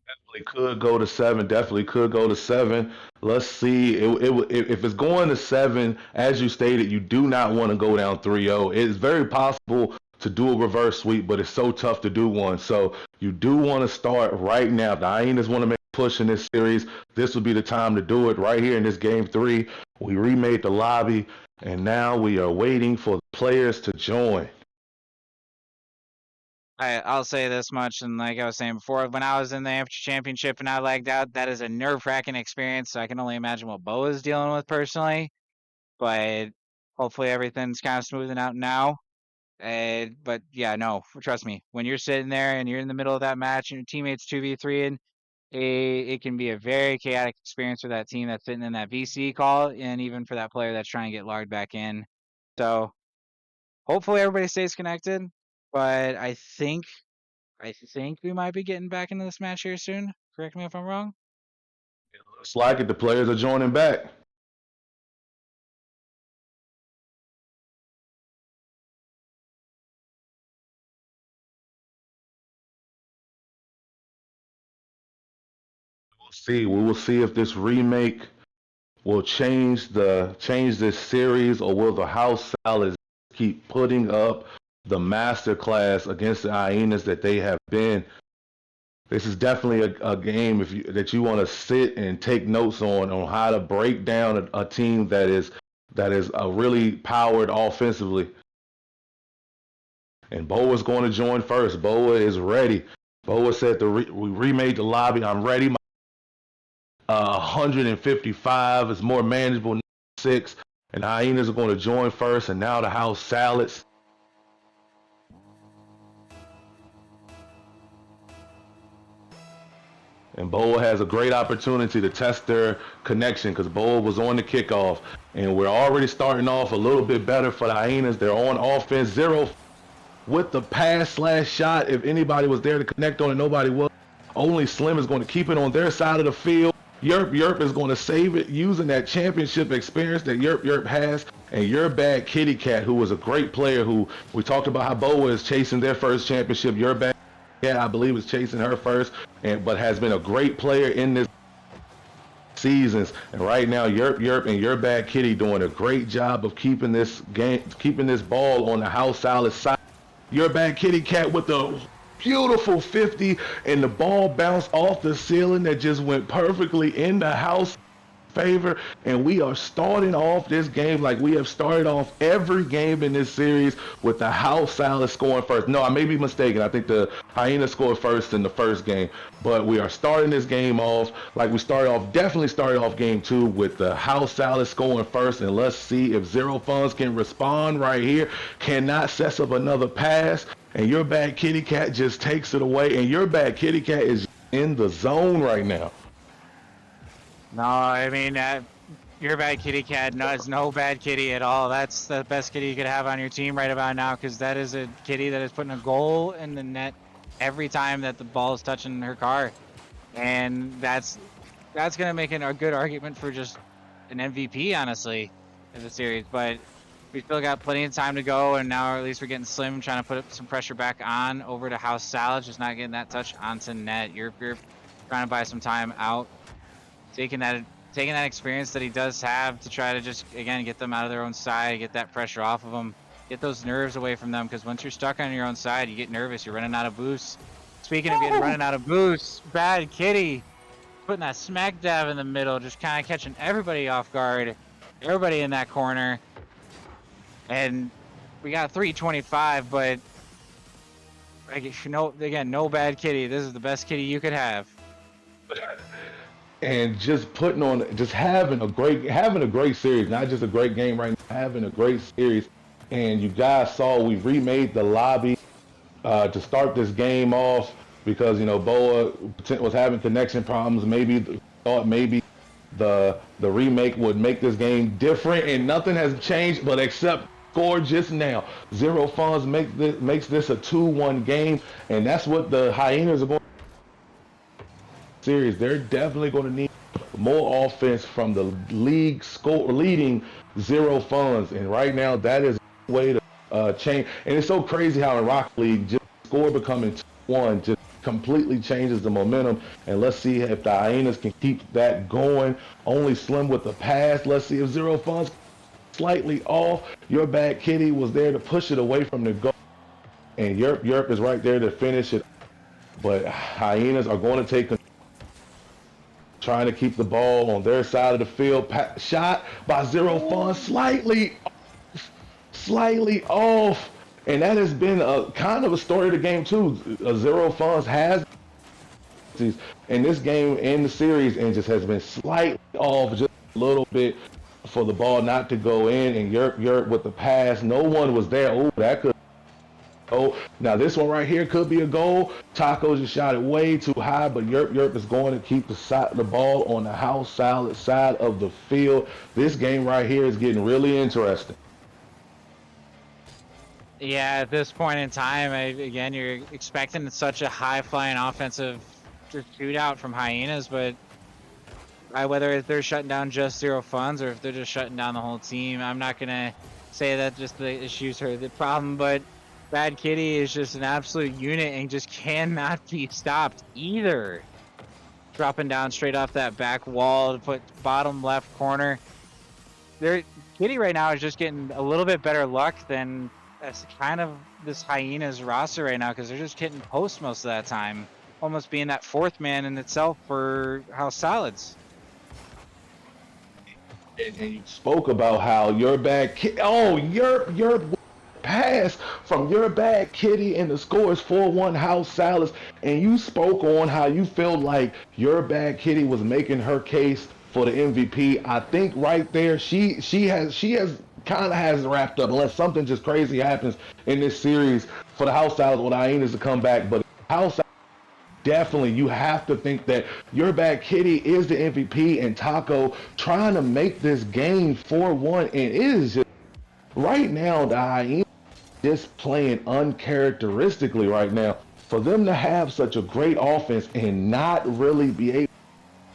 Definitely could go to 7. Definitely could go to 7. Let's see. If it's going to 7, as you stated, you do not want to go down 3-0. It's very possible to do a reverse sweep, but it's so tough to do one. So you do want to start right now. If the Hyenas want to make a push in this series, this would be the time to do it right here in this game 3. We remade the lobby, and now we are waiting for the players to join. I'll say this much, and like I was saying before, when I was in the amateur championship and I lagged out, that is a nerve-wracking experience. So I can only imagine what Bo is dealing with personally. But hopefully everything's kind of smoothing out now. But yeah, no, trust me, when you're sitting there and you're in the middle of that match and your teammates 2v3, and it can be a very chaotic experience for that team that's sitting in that VC call, and even for that player that's trying to get logged back in. So hopefully everybody stays connected. But I think we might be getting back into this match here soon. Correct me if I'm wrong. It looks like it. The players are joining back. We will see if this remake will change this series, or will the House Salads keep putting up the masterclass against the Hyenas that they have been. This is definitely a game that you want to sit and take notes on how to break down a team that is really powered offensively. And Boa's going to join first. Boa is ready. Boa said we remade the lobby. I'm ready. 155 is more manageable. 6, and the Hyenas are going to join first. And now the House Salads. And Boa has a great opportunity to test their connection because Boa was on the kickoff. And we're already starting off a little bit better for the Hyenas. They're on offense. 0 with the pass/shot. If anybody was there to connect on it, nobody was. Only Slim is going to keep it on their side of the field. Yerp is going to save it using that championship experience that Yerp has. And YourBadKittyCat, who was a great player, who we talked about how Boa is chasing their first championship. YourBadKittyCat, I believe, is chasing her first, but has been a great player in this seasons. And right now, Yerp and YourBadKitty doing a great job of keeping this ball on the House Salad side. YourBadKittyCat with the beautiful 50, and the ball bounced off the ceiling that just went perfectly in the House favor. And we are starting off this game like we have started off every game in this series, with the House Salad scoring first. No, I may be mistaken. I think the Hyenas scored first in the first game, but we are starting this game off like we definitely started off game 2 with the House Salad scoring first. And let's see if Zero Funds can respond right here. Cannot set up another pass, and YourBadKittyCat just takes it away. And YourBadKittyCat is in the zone right now. No, I mean, YourBadKittyCat. No, it's no bad kitty at all. That's the best kitty you could have on your team right about now, because that is a kitty that is putting a goal in the net every time that the ball is touching her car, and that's gonna make a good argument for just an MVP, honestly. in the series, but we still got plenty of time to go, and now at least we're getting Slim trying to put some pressure back on over to House Salad, just not getting that touch onto net. You're trying to buy some time out, taking that experience that he does have to try to just again get them out of their own side, get that pressure off of them, get those nerves away from them, because once you're stuck on your own side, you get nervous, you're running out of boosts. Speaking of running out of boosts, Bad Kitty putting that smack dab in the middle, just kind of catching everybody off guard, everybody in that corner. And we got 325, but no Bad Kitty. This is the best kitty you could have. And just having a great series, not just a great game right now, having a great series. And you guys saw we remade the lobby to start this game off because Boa was having connection problems. Maybe thought the remake would make this game different, and nothing has changed but except score just now. Zero Funds makes this a 2-1 game, and that's what the Hyenas are going to series. They're definitely going to need more offense from the league leading Zero Funds, and right now that is a way to change. And it's so crazy how in Rocket League just score becoming 2-1 just completely changes the momentum. And let's see if the Hyenas can keep that going. Only Slim with the pass. Let's see if Zero Funds slightly off. Your Bad Kitty was there to push it away from the goal, and Yerp is right there to finish it. But Hyenas are going to take control, trying to keep the ball on their side of the field. Shot by Zero Funds slightly off, and that has been a kind of a story of the game too. Zero Funds has in this game in the series and just has been slightly off just a little bit for the ball not to go in, and Yerp with the pass. No one was there. Oh, that could. Oh, now this one right here could be a goal. Taco just shot it way too high, but Yerp is going to keep the ball on the House Salad side of the field. This game right here is getting really interesting. Yeah, at this point in time, again, you're expecting such a high-flying offensive shootout from Hyenas, but whether they're shutting down just Zero Funds or if they're just shutting down the whole team, I'm not going to say that just the issues are the problem, but Bad Kitty is just an absolute unit and just cannot be stopped either. Dropping down straight off that back wall to put bottom left corner. Kitty right now is just getting a little bit better luck than kind of this Hyenas roster right now, because they're just hitting post most of that time, almost being that fourth man in itself for House Salads. And you spoke about how Your Bad Kitty. Oh, your pass from Your Bad Kitty, and the score is 4-1 House Salads. And you spoke on how you feel like Your Bad Kitty was making her case for the MVP. I think right there she has kind of has wrapped up, unless something just crazy happens in this series for the House Salads with Hyenas to come back. But House definitely, you have to think that Your Bad Kitty is the MVP, and Taco trying to make this game 4-1, and it is just right now the Hyenas just playing uncharacteristically right now. For them to have such a great offense and not really be able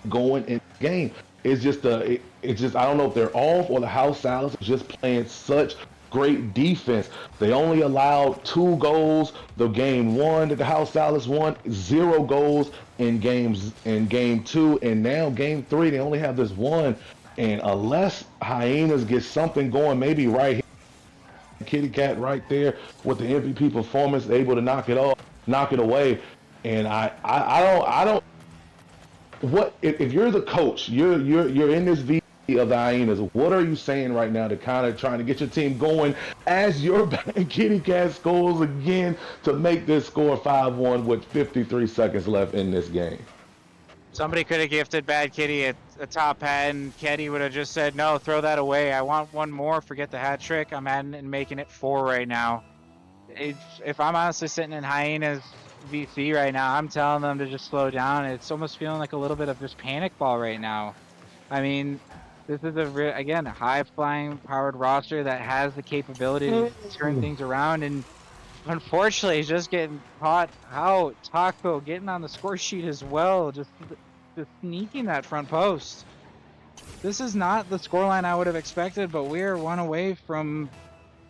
to go in the game, it's just I don't know if they're off or the House Salads are just playing such great defense. They only allowed 2 goals the game 1 that the House Salads won, 0 goals in game 2, and now game 3 they only have this 1. And unless Hyenas get something going, maybe right here, Kitty Cat right there with the MVP performance, able to knock it away. And I don't. What if you're the coach? You're in this VP of the Hyenas. What are you saying right now to kind of trying to get your team going as Your Bad Kitty Cat scores again to make this score 5-1 with 53 seconds left in this game? Somebody could have gifted Bad Kitty a top hat, and Kitty would have just said, no, throw that away. I want one more. Forget the hat trick. I'm adding and making it 4 right now. If I'm honestly sitting in Hyenas VC right now, I'm telling them to just slow down. It's almost feeling like a little bit of just panic ball right now. I mean, this is a high-flying powered roster that has the capability to turn things around, and unfortunately, he's just getting caught out. Taco getting on the score sheet as well, just sneaking that front post. this is not the scoreline I would have expected, but we're one away from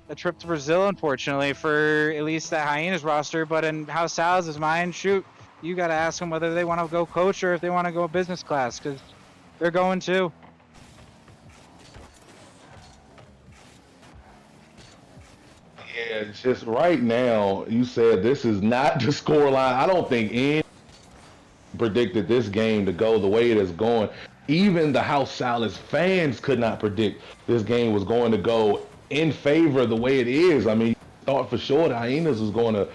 a trip to Brazil, unfortunately, for at least that Hyenas roster. But in House Sal's mind, shoot, you got to ask them whether they want to go coach or if they want to go business class, because they're going too. Yeah, it's just right now, you said this is not the scoreline. I don't think any predicted this game to go the way it is going. Even the House Salad fans could not predict this game was going to go in favor of the way it is. I mean, thought for sure the Hyenas was going to,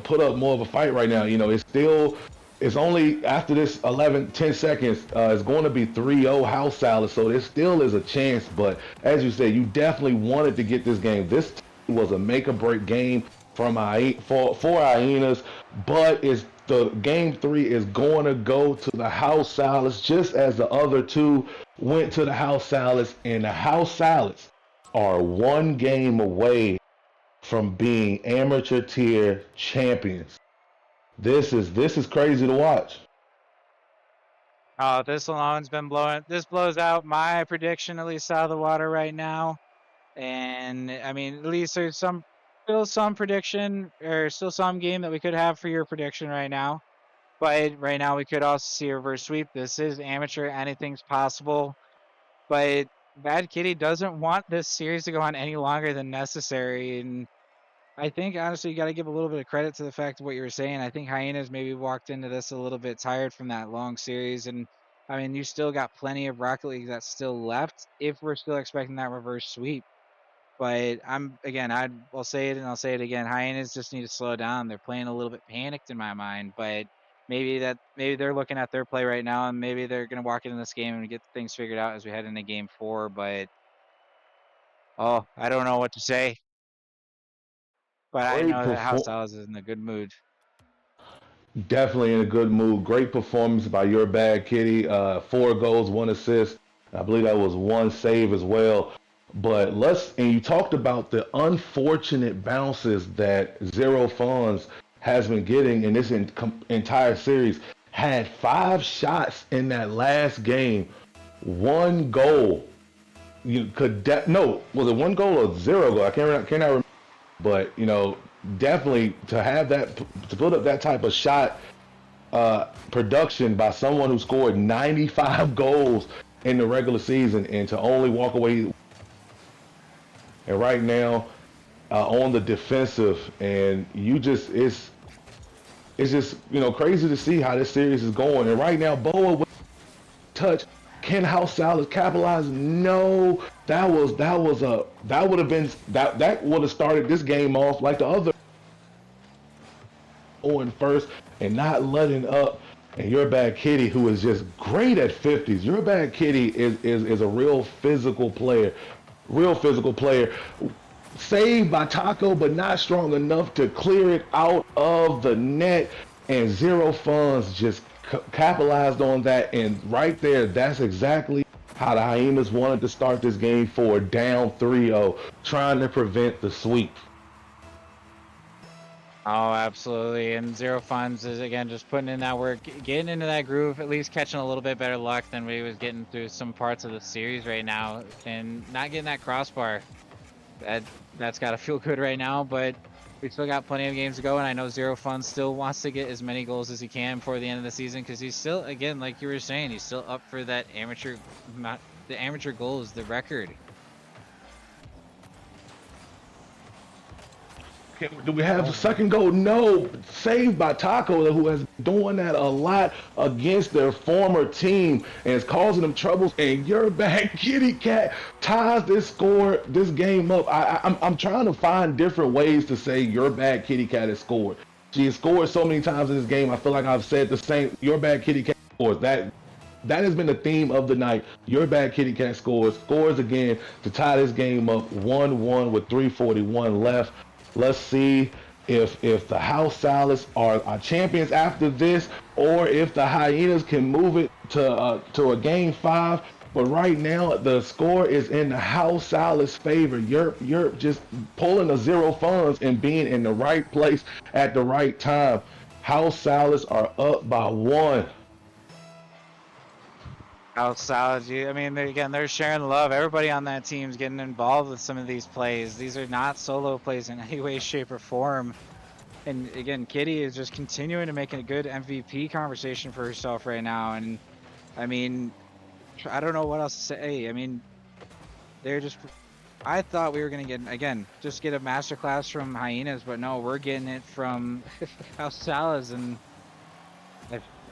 put up more of a fight right now. It's only after this 10 seconds, it's going to be 3-0 House Salad, so there still is a chance. But as you said, you definitely wanted to get this game. This was a make or break game for Hyenas, but the game 3 is going to go to the House Salads, just as the other two went to the House Salads, and the House Salads are one game away from being amateur tier champions. This is crazy to watch. Oh, this alone's been blowing. This blows out my prediction, at least out of the water right now. And I mean, at least there's still some prediction or still some game that we could have for your prediction right now. But right now we could also see a reverse sweep. This is amateur, anything's possible. But Bad Kitty doesn't want this series to go on any longer than necessary. And I think honestly you got to give a little bit of credit to the fact of what you were saying. I think Hyenas maybe walked into this a little bit tired from that long series, and I mean you still got plenty of Rocket League that's still left if we're still expecting that reverse sweep. But I'll say it and I'll say it again. Hyenas just need to slow down. They're playing a little bit panicked in my mind, but maybe they're looking at their play right now, and maybe they're gonna walk into this game and get things figured out as we head into game 4. But I don't know what to say. But I Great know that House performance. Dallas is in a good mood. Definitely in a good mood. Great performance by your bad kitty. 4 goals, 1 assist. I believe that was 1 save as well. But and you talked about the unfortunate bounces that Zero Funds has been getting in this entire series. Had 5 shots in that last game, 1 goal. Was it 1 goal or 0 goal? I cannot remember. But definitely to have to put up that type of shot production by someone who scored 95 goals in the regular season and to only walk away. And right now on the defensive, and it's just crazy to see how this series is going. And right now, Boa with touch. Can House Salad capitalize? No, that would have started this game off like the other going first and not letting up. And your bad kitty, who is just great at 50s. Your bad kitty is a real physical player. Saved by Taco, but not strong enough to clear it out of the net. And Zero Funds just capitalized on that. And right there, that's exactly how the Hyenas wanted to start this game 4, down 3-0, trying to prevent the sweep. Oh, absolutely. And Zero Funds is, again, just putting in that work, getting into that groove, at least catching a little bit better luck than we was getting through some parts of the series right now, and not getting that crossbar. That's got to feel good right now, but we still got plenty of games to go, and I know Zero Funds still wants to get as many goals as he can before the end of the season, because he's still, again, like you were saying, he's still up for that the amateur goal is the record. Do we have a second goal? No. Saved by Taco, who has been doing that a lot against their former team and is causing them troubles. And your bad kitty cat ties this game up. I'm trying to find different ways to say your bad kitty cat has scored. She has scored so many times in this game. I feel like I've said the same. Your bad kitty cat scores. That has been the theme of the night. Your bad kitty cat scores again to tie this game up 1-1 with 3:41 left. Let's see if the House Salads are champions after this, or if the Hyenas can move it to a game 5. But right now, the score is in the House Salads' favor. You're just pulling the Zero Funds and being in the right place at the right time. House Salads are up by 1. House Salads, I mean, they're sharing the love. Everybody on that team's getting involved with some of these plays. These are not solo plays in any way, shape, or form. And again, Kitty is just continuing to make a good MVP conversation for herself right now. And I mean, I don't know what else to say. I mean, they're just. I thought we were gonna get just get a masterclass from Hyenas, but no, we're getting it from House Salads. And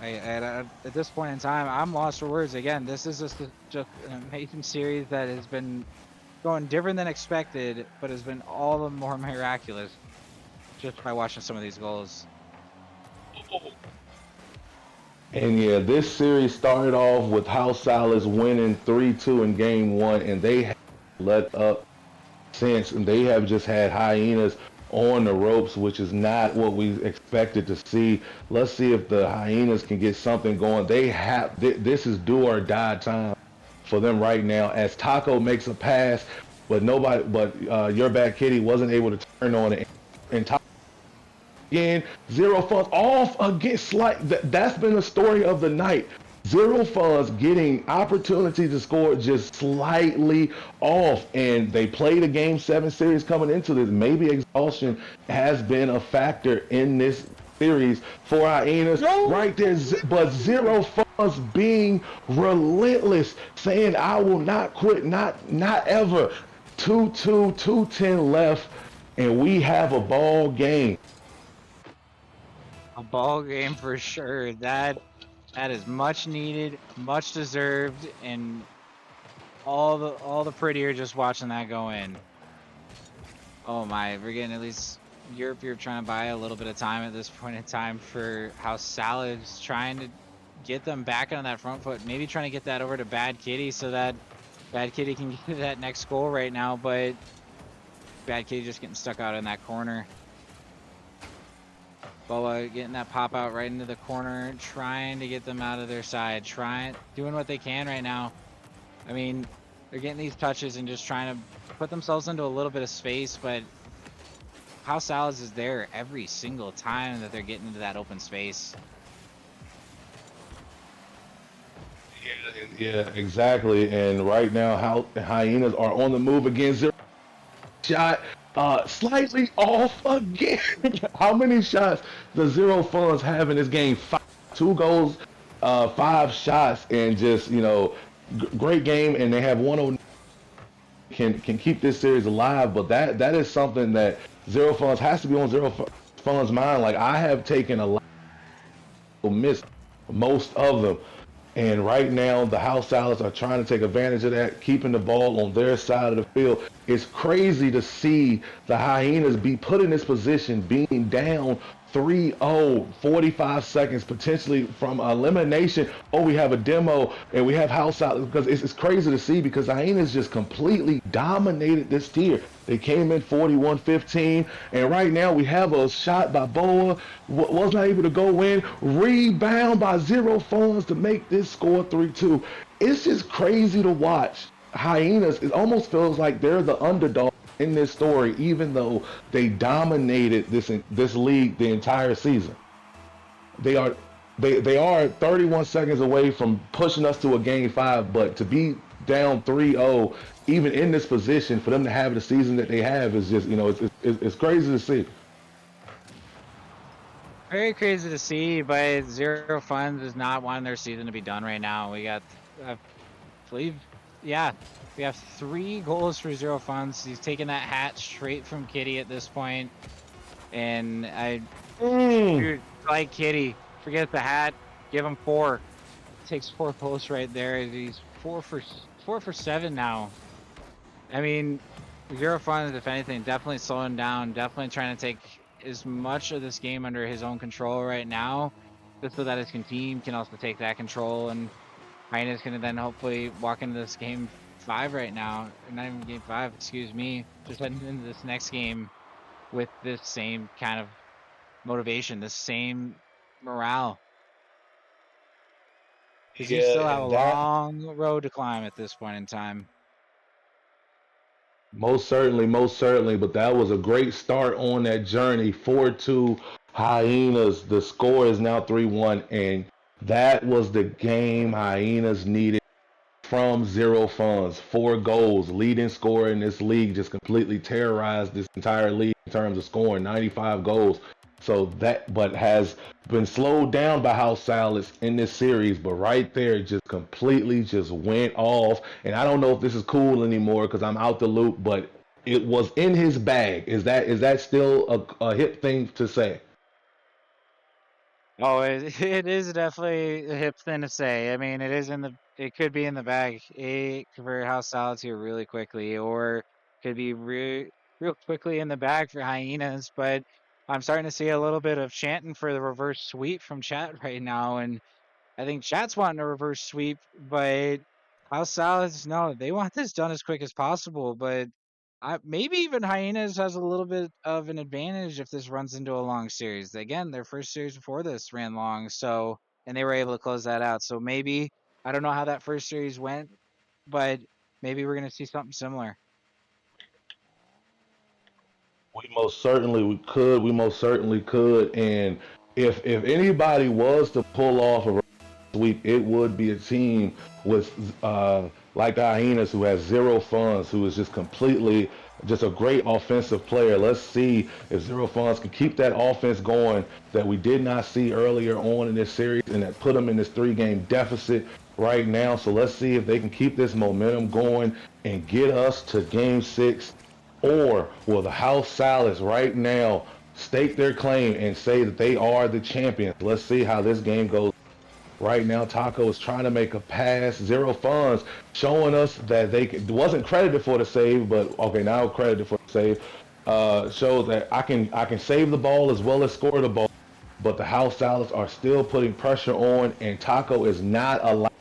at this point in time, I'm lost for words. Again, this is just an amazing series that has been going different than expected, but has been all the more miraculous just by watching some of these goals. And yeah, this series started off with House Salads winning 3-2 in game 1, and they have let up since, and they have just had Hyenas on the ropes, which is not what we expected to see. Let's see if the Hyenas can get something going. They have this is do or die time for them right now, as Taco makes a pass, but Your Bad Kitty wasn't able to turn on it, and Taco again, Zero Funds off against that's been the story of the night. Zero Funds getting opportunity to score just slightly off, and they played a Game 7 series coming into this. Maybe exhaustion has been a factor in this series for Hyenas right there. But Zero Funds being relentless, saying, I will not quit, not ever. 2-2, 2:10 left, and we have a ball game. A ball game for sure. That is much needed, much deserved, and all the prettier just watching that go in. Oh my, we're getting at least Europe trying to buy a little bit of time at this point in time for House Salads, trying to get them back on that front foot, maybe trying to get that over to Bad Kitty so that Bad Kitty can get that next goal right now, but Bad Kitty just getting stuck out in that corner. Boa getting that pop out right into the corner, trying to get them out of their side, doing what they can right now. I mean, they're getting these touches and just trying to put themselves into a little bit of space, but House Salads is there every single time that they're getting into that open space. Yeah, exactly. And right now, Hyenas are on the move again. Zero shot, slightly off again. How many shots does Zero Funds have in this game? 2 goals, 5 shots, and just great game. And they have 109. Can keep this series alive, but that is something that Zero Funds has to be on Zero Funds' mind. Like, I have taken a lot, missed most of them. And right now, the House Salads are trying to take advantage of that, keeping the ball on their side of the field. It's crazy to see the Hyenas be put in this position, being down 3-0, 45 seconds potentially from elimination. Oh, we have a demo, and we have House Salads, because it's crazy to see, because Hyenas just completely dominated this tier. They came in 41-15, and right now we have a shot by Boa, was not able to go in, rebound by Zero Funds to make this score 3-2. It's just crazy to watch. Hyenas, it almost feels like they're the underdog in this story, even though they dominated this league the entire season. They are 31 seconds away from pushing us to a Game 5, but to be down 3-0, even in this position, for them to have the season that they have is just, it's crazy to see. Very crazy to see, but Zero Funds is not wanting their season to be done right now. We got, I believe, yeah, we have 3 goals for Zero Funds. He's taking that hat straight from Kitty at this point. And dude, like Kitty, forget the hat, give him 4. Takes 4 posts right there. He's 4 for 7 now. I mean, Zero Funds, if anything, definitely slowing down, definitely trying to take as much of this game under his own control right now, just so that his team can also take that control. And Hyenas going to then hopefully walk into this Game 5 right now, or not even Game 5, excuse me, just heading into this next game with this same kind of motivation, this same morale. Because you still have a long road to climb at this point in time. Most certainly, but that was a great start on that journey. 4-2 Hyenas. The score is now 3-1, and that was the game Hyenas needed from Zero Funds. 4 goals, leading scorer in this league, just completely terrorized this entire league in terms of scoring 95 goals. So that, but has been slowed down by House Salads in this series. But right there, just completely just went off. And I don't know if this is cool anymore because I'm out the loop, but it was in his bag. Is that still a hip thing to say? Oh, it is definitely a hip thing to say. I mean, it could be in the bag for House Salads here really quickly, or could be real quickly in the bag for Hyenas. But I'm starting to see a little bit of chanting for the reverse sweep from chat right now, and I think chat's wanting a reverse sweep, but House Salads, no, they want this done as quick as possible. But maybe even Hyenas has a little bit of an advantage if this runs into a long series. Again, their first series before this ran long, so and they were able to close that out. So maybe I don't know how that first series went, but maybe we're gonna see something similar. We most certainly could. We most certainly could. And if anybody was to pull off a sweep, it would be a team with like the Hyenas, who has Zero Funds, who is just completely just a great offensive player. Let's see if Zero Funds can keep that offense going that we did not see earlier on in this series, and that put them in this 3-game deficit right now. So let's see if they can keep this momentum going and get us to Game 6. Or will the House Salads right now stake their claim and say that they are the champions? Let's see how this game goes. Right now, Taco is trying to make a pass. Zero Funds showing us that wasn't credited for the save, but okay, now credited for the save. Shows that I can save the ball as well as score the ball, but the House Salads are still putting pressure on, and Taco is not allowing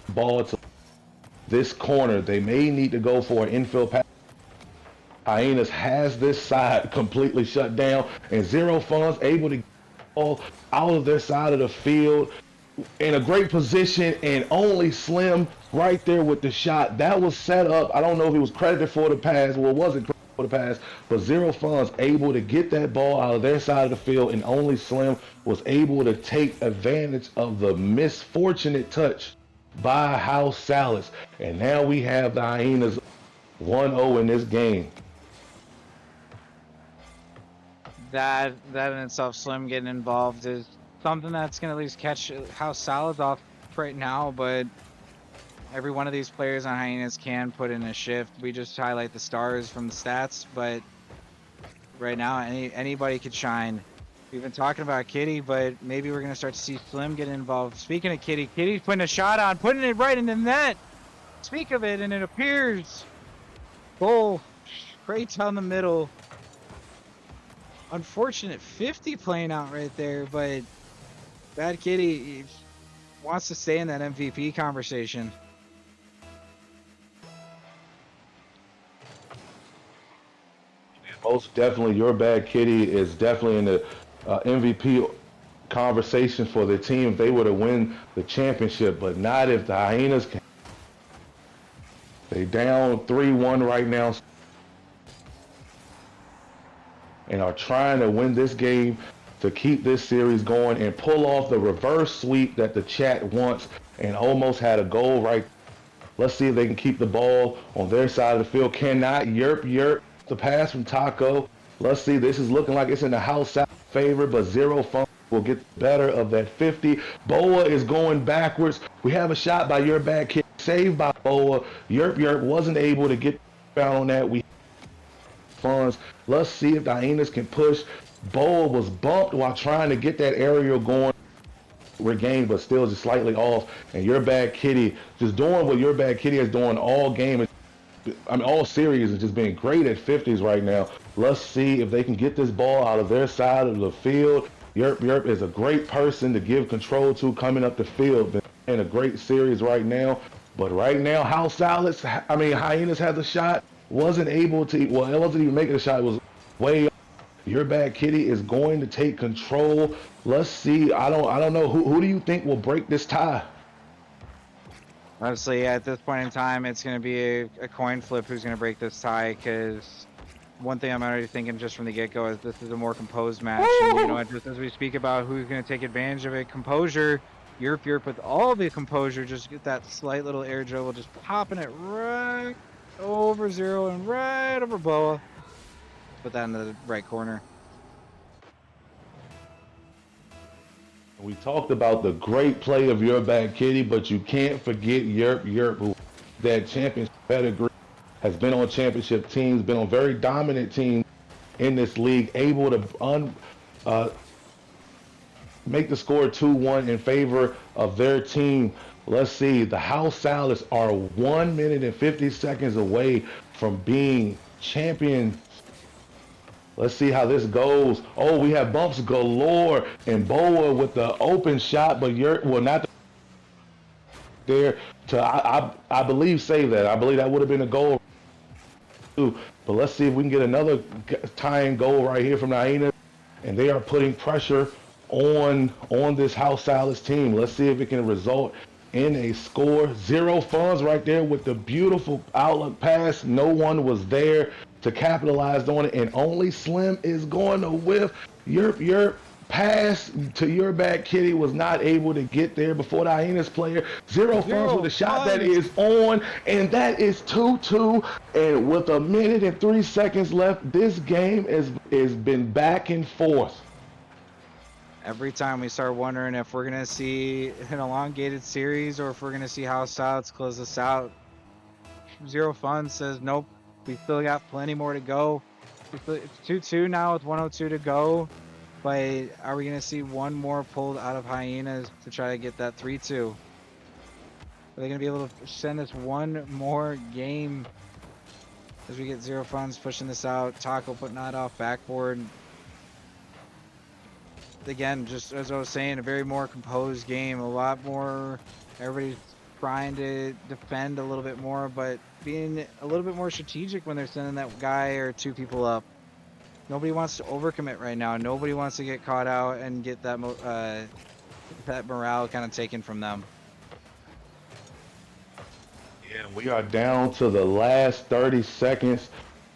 the ball to this corner. They may need to go for an infield pass. Hyenas has this side completely shut down, and Zero Funds able to get the ball out of their side of the field in a great position, and only Slim right there with the shot. That was set up. I don't know if he was credited for the pass. Well, it wasn't credited for the pass, but Zero Funds able to get that ball out of their side of the field, and only Slim was able to take advantage of the misfortunate touch by House Salads. And now we have the Hyenas 1-0 in this game. That in itself, Slim getting involved is something that's gonna at least catch House Salads off right now, but every one of these players on Hyenas can put in a shift. We just highlight the stars from the stats, but right now anybody could shine. We've been talking about Kitty, but maybe we're gonna start to see Slim get involved. Speaking of Kitty, Kitty's putting a shot on, putting it right in the net. Speak of it, and it appears goal straight down the middle. Unfortunate 50 playing out right there, but Bad Kitty wants to stay in that MVP conversation. Most definitely, Your Bad Kitty is definitely in the MVP conversation for the team if they were to win the championship, but not if the Hyenas can. They down 3-1 right now and are trying to win this game to keep this series going and pull off the reverse sweep that the chat wants, and almost had a goal right. Let's see if they can keep the ball on their side of the field. Cannot. Yerp the pass from Taco. Let's see. This is looking like it's in the House favor, but Zero Fun will get better of that 50. Boa is going backwards. We have a shot by Your Bad Kid, saved by Boa. Yerp wasn't able to get found on that. We Funds. Let's see if the Hyenas can push. Boa was bumped while trying to get that aerial going. Regained, but still just slightly off. And Your Bad Kitty just doing what Your Bad Kitty is doing all game. I mean, all series is just being great at 50s right now. Let's see if they can get this ball out of their side of the field. Yerp is a great person to give control to coming up the field. Been in a great series right now. But right now, Hyenas has a shot. Wasn't able to, well, it wasn't even making a shot. It was way off. Your Bad Kitty is going to take control. Let's see. I don't know. Who do you think will break this tie? Honestly, at this point in time, it's going to be a coin flip who's going to break this tie, because one thing I'm already thinking just from the get-go is this is a more composed match. And, just as we speak about who's going to take advantage of it, composure, Yerp with all the composure, just get that slight little air dribble, just popping it right over Zero and right over Boa. Put that in the right corner. We talked about the great play of Your Bad Kitty, but you can't forget Yerp, who that championship pedigree, has been on championship teams, been on very dominant teams in this league, able to make the score 2-1 in favor of their team. Let's see, the House Salads are 1 minute and 50 seconds away from being champions. Let's see how this goes. Oh, we have bumps galore, and Boa with the open shot, but not there to, I believe, save that. I believe that would have been a goal too. But let's see if we can get another tying goal right here from the Hyenas, and they are putting pressure on this House Salads team. Let's see if it can result in a score. Zero funds right there with the beautiful outlook pass. No one was there to capitalize on it, and only Slim is going to whiff. Your pass to Your Bad Kitty was not able to get there before the Hyenas player. Zero funds with a shot that is on, and that is 2-2. And with 1 minute and 3 seconds left, this game is been back and forth. Every time we start wondering if we're gonna see an elongated series or if we're gonna see House Salads close this out, Zero Fun says nope. We still got plenty more to go. It's 2-2 now with 1:02 to go. But are we gonna see one more pulled out of Hyenas to try to get that 3-2? Are they gonna be able to send us one more game as we get Zero Funds pushing this out? Taco putting that off backboard. Again, just as I was saying, a very more composed game, a lot more, everybody's trying to defend a little bit more, but being a little bit more strategic when they're sending that guy or two people up. Nobody wants to overcommit right now. Nobody wants to get caught out and get that that morale kind of taken from them. Yeah, we are down to the last 30 seconds.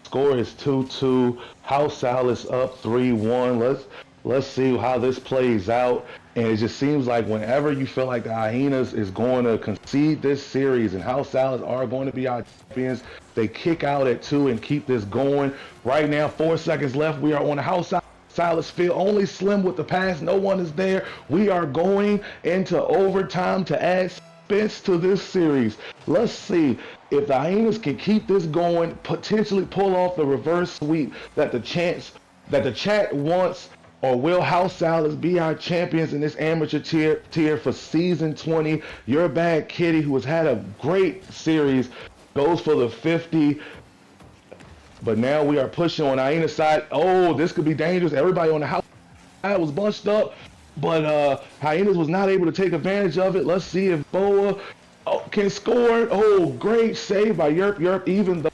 Score is 2-2. House Salads up 3-1. Let's see how this plays out. And it just seems like whenever you feel like the Hyenas is going to concede this series and House Salads are going to be our champions, they kick out at 2 and keep this going. Right now, 4 seconds left. We are on the House Salads field. Only Slim with the pass. No one is there. We are going into overtime to add suspense to this series. Let's see if the Hyenas can keep this going, potentially pull off the reverse sweep that the chat wants. Or will House Salads be our champions in this amateur tier for season 20? Your Bad Kitty, who has had a great series, goes for the 50. But now we are pushing on Hyena's side. Oh, this could be dangerous. Everybody on the House side was bunched up, but Hyenas was not able to take advantage of it. Let's see if Boa can score. Oh, great save by Yerp, even though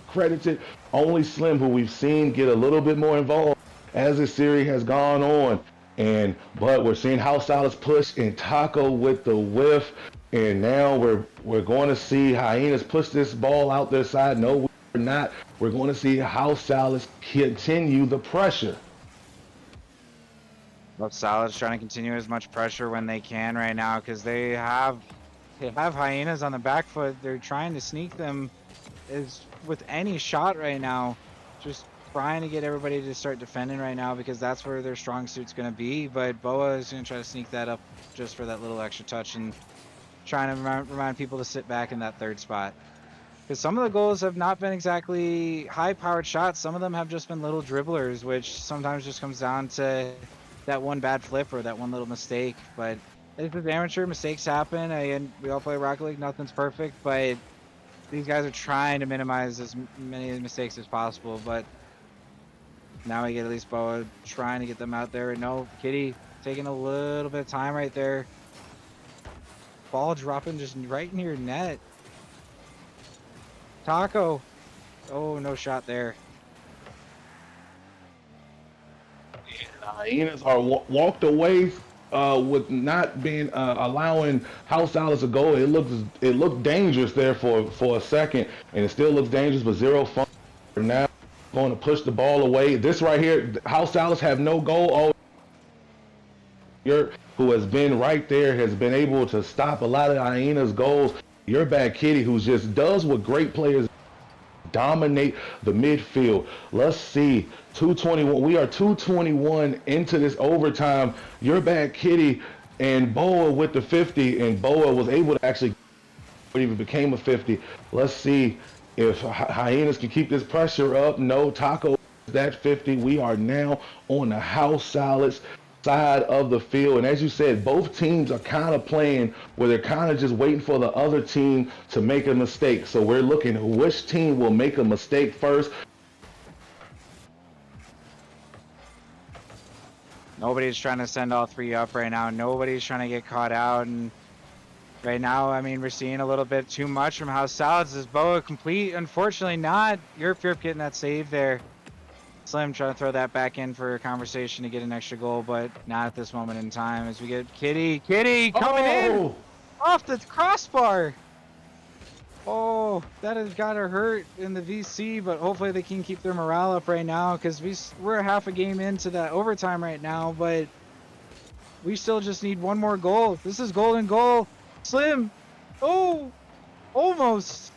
credited only Slim, who we've seen get a little bit more involved as this series has gone on. But we're seeing House Salads push and Taco with the whiff, and now we're going to see Hyenas push this ball out their side. No, we're not. We're going to see House Salads continue the pressure. House Salads trying to continue as much pressure when they can right now because they have Hyenas on the back foot. They're trying to sneak them with any shot right now. Just trying to get everybody to start defending right now because that's where their strong suit's going to be. But Boa is going to try to sneak that up just for that little extra touch and trying to remind people to sit back in that third spot. Because some of the goals have not been exactly high-powered shots. Some of them have just been little dribblers, which sometimes just comes down to that one bad flip or that one little mistake. But this is amateur. Mistakes happen. And we all play Rocket League. Nothing's perfect. But these guys are trying to minimize as many mistakes as possible. But now we get at least Boa trying to get them out there. No, Kitty taking a little bit of time right there. Ball dropping just right near net. Taco. Oh, no shot there. Hyenas are walked away with not being allowing House Salads to go. It looked dangerous there for a second, and it still looks dangerous, but zero fun now. Going to push the ball away. This right here, House Salads have no goal. Oh, who has been right there, has been able to stop a lot of Hyenas' goals. Your bad kitty, who just does what great players dominate the midfield. Let's see, 221. We are 221 into this overtime. Your bad kitty and Boa with the 50, and Boa was able to actually even became a 50. Let's see if Hyenas can keep this pressure up. No, Taco that 50. We are now on the House Salads side of the field. And as you said, both teams are kind of playing where they're kind of just waiting for the other team to make a mistake. So we're looking at which team will make a mistake first. Nobody's trying to send all three up right now. Nobody's trying to get caught out. And right now, I mean, we're seeing a little bit too much from House Salads. Is Boa complete? Unfortunately not. You're getting that save there. Slim trying to throw that back in for a conversation to get an extra goal, but not at this moment in time as we get Kitty coming in off the crossbar. Oh, that has got her hurt in the VC, but hopefully they can keep their morale up right now because we're half a game into that overtime right now, but we still just need one more goal. This is golden goal. Slim. Oh, almost.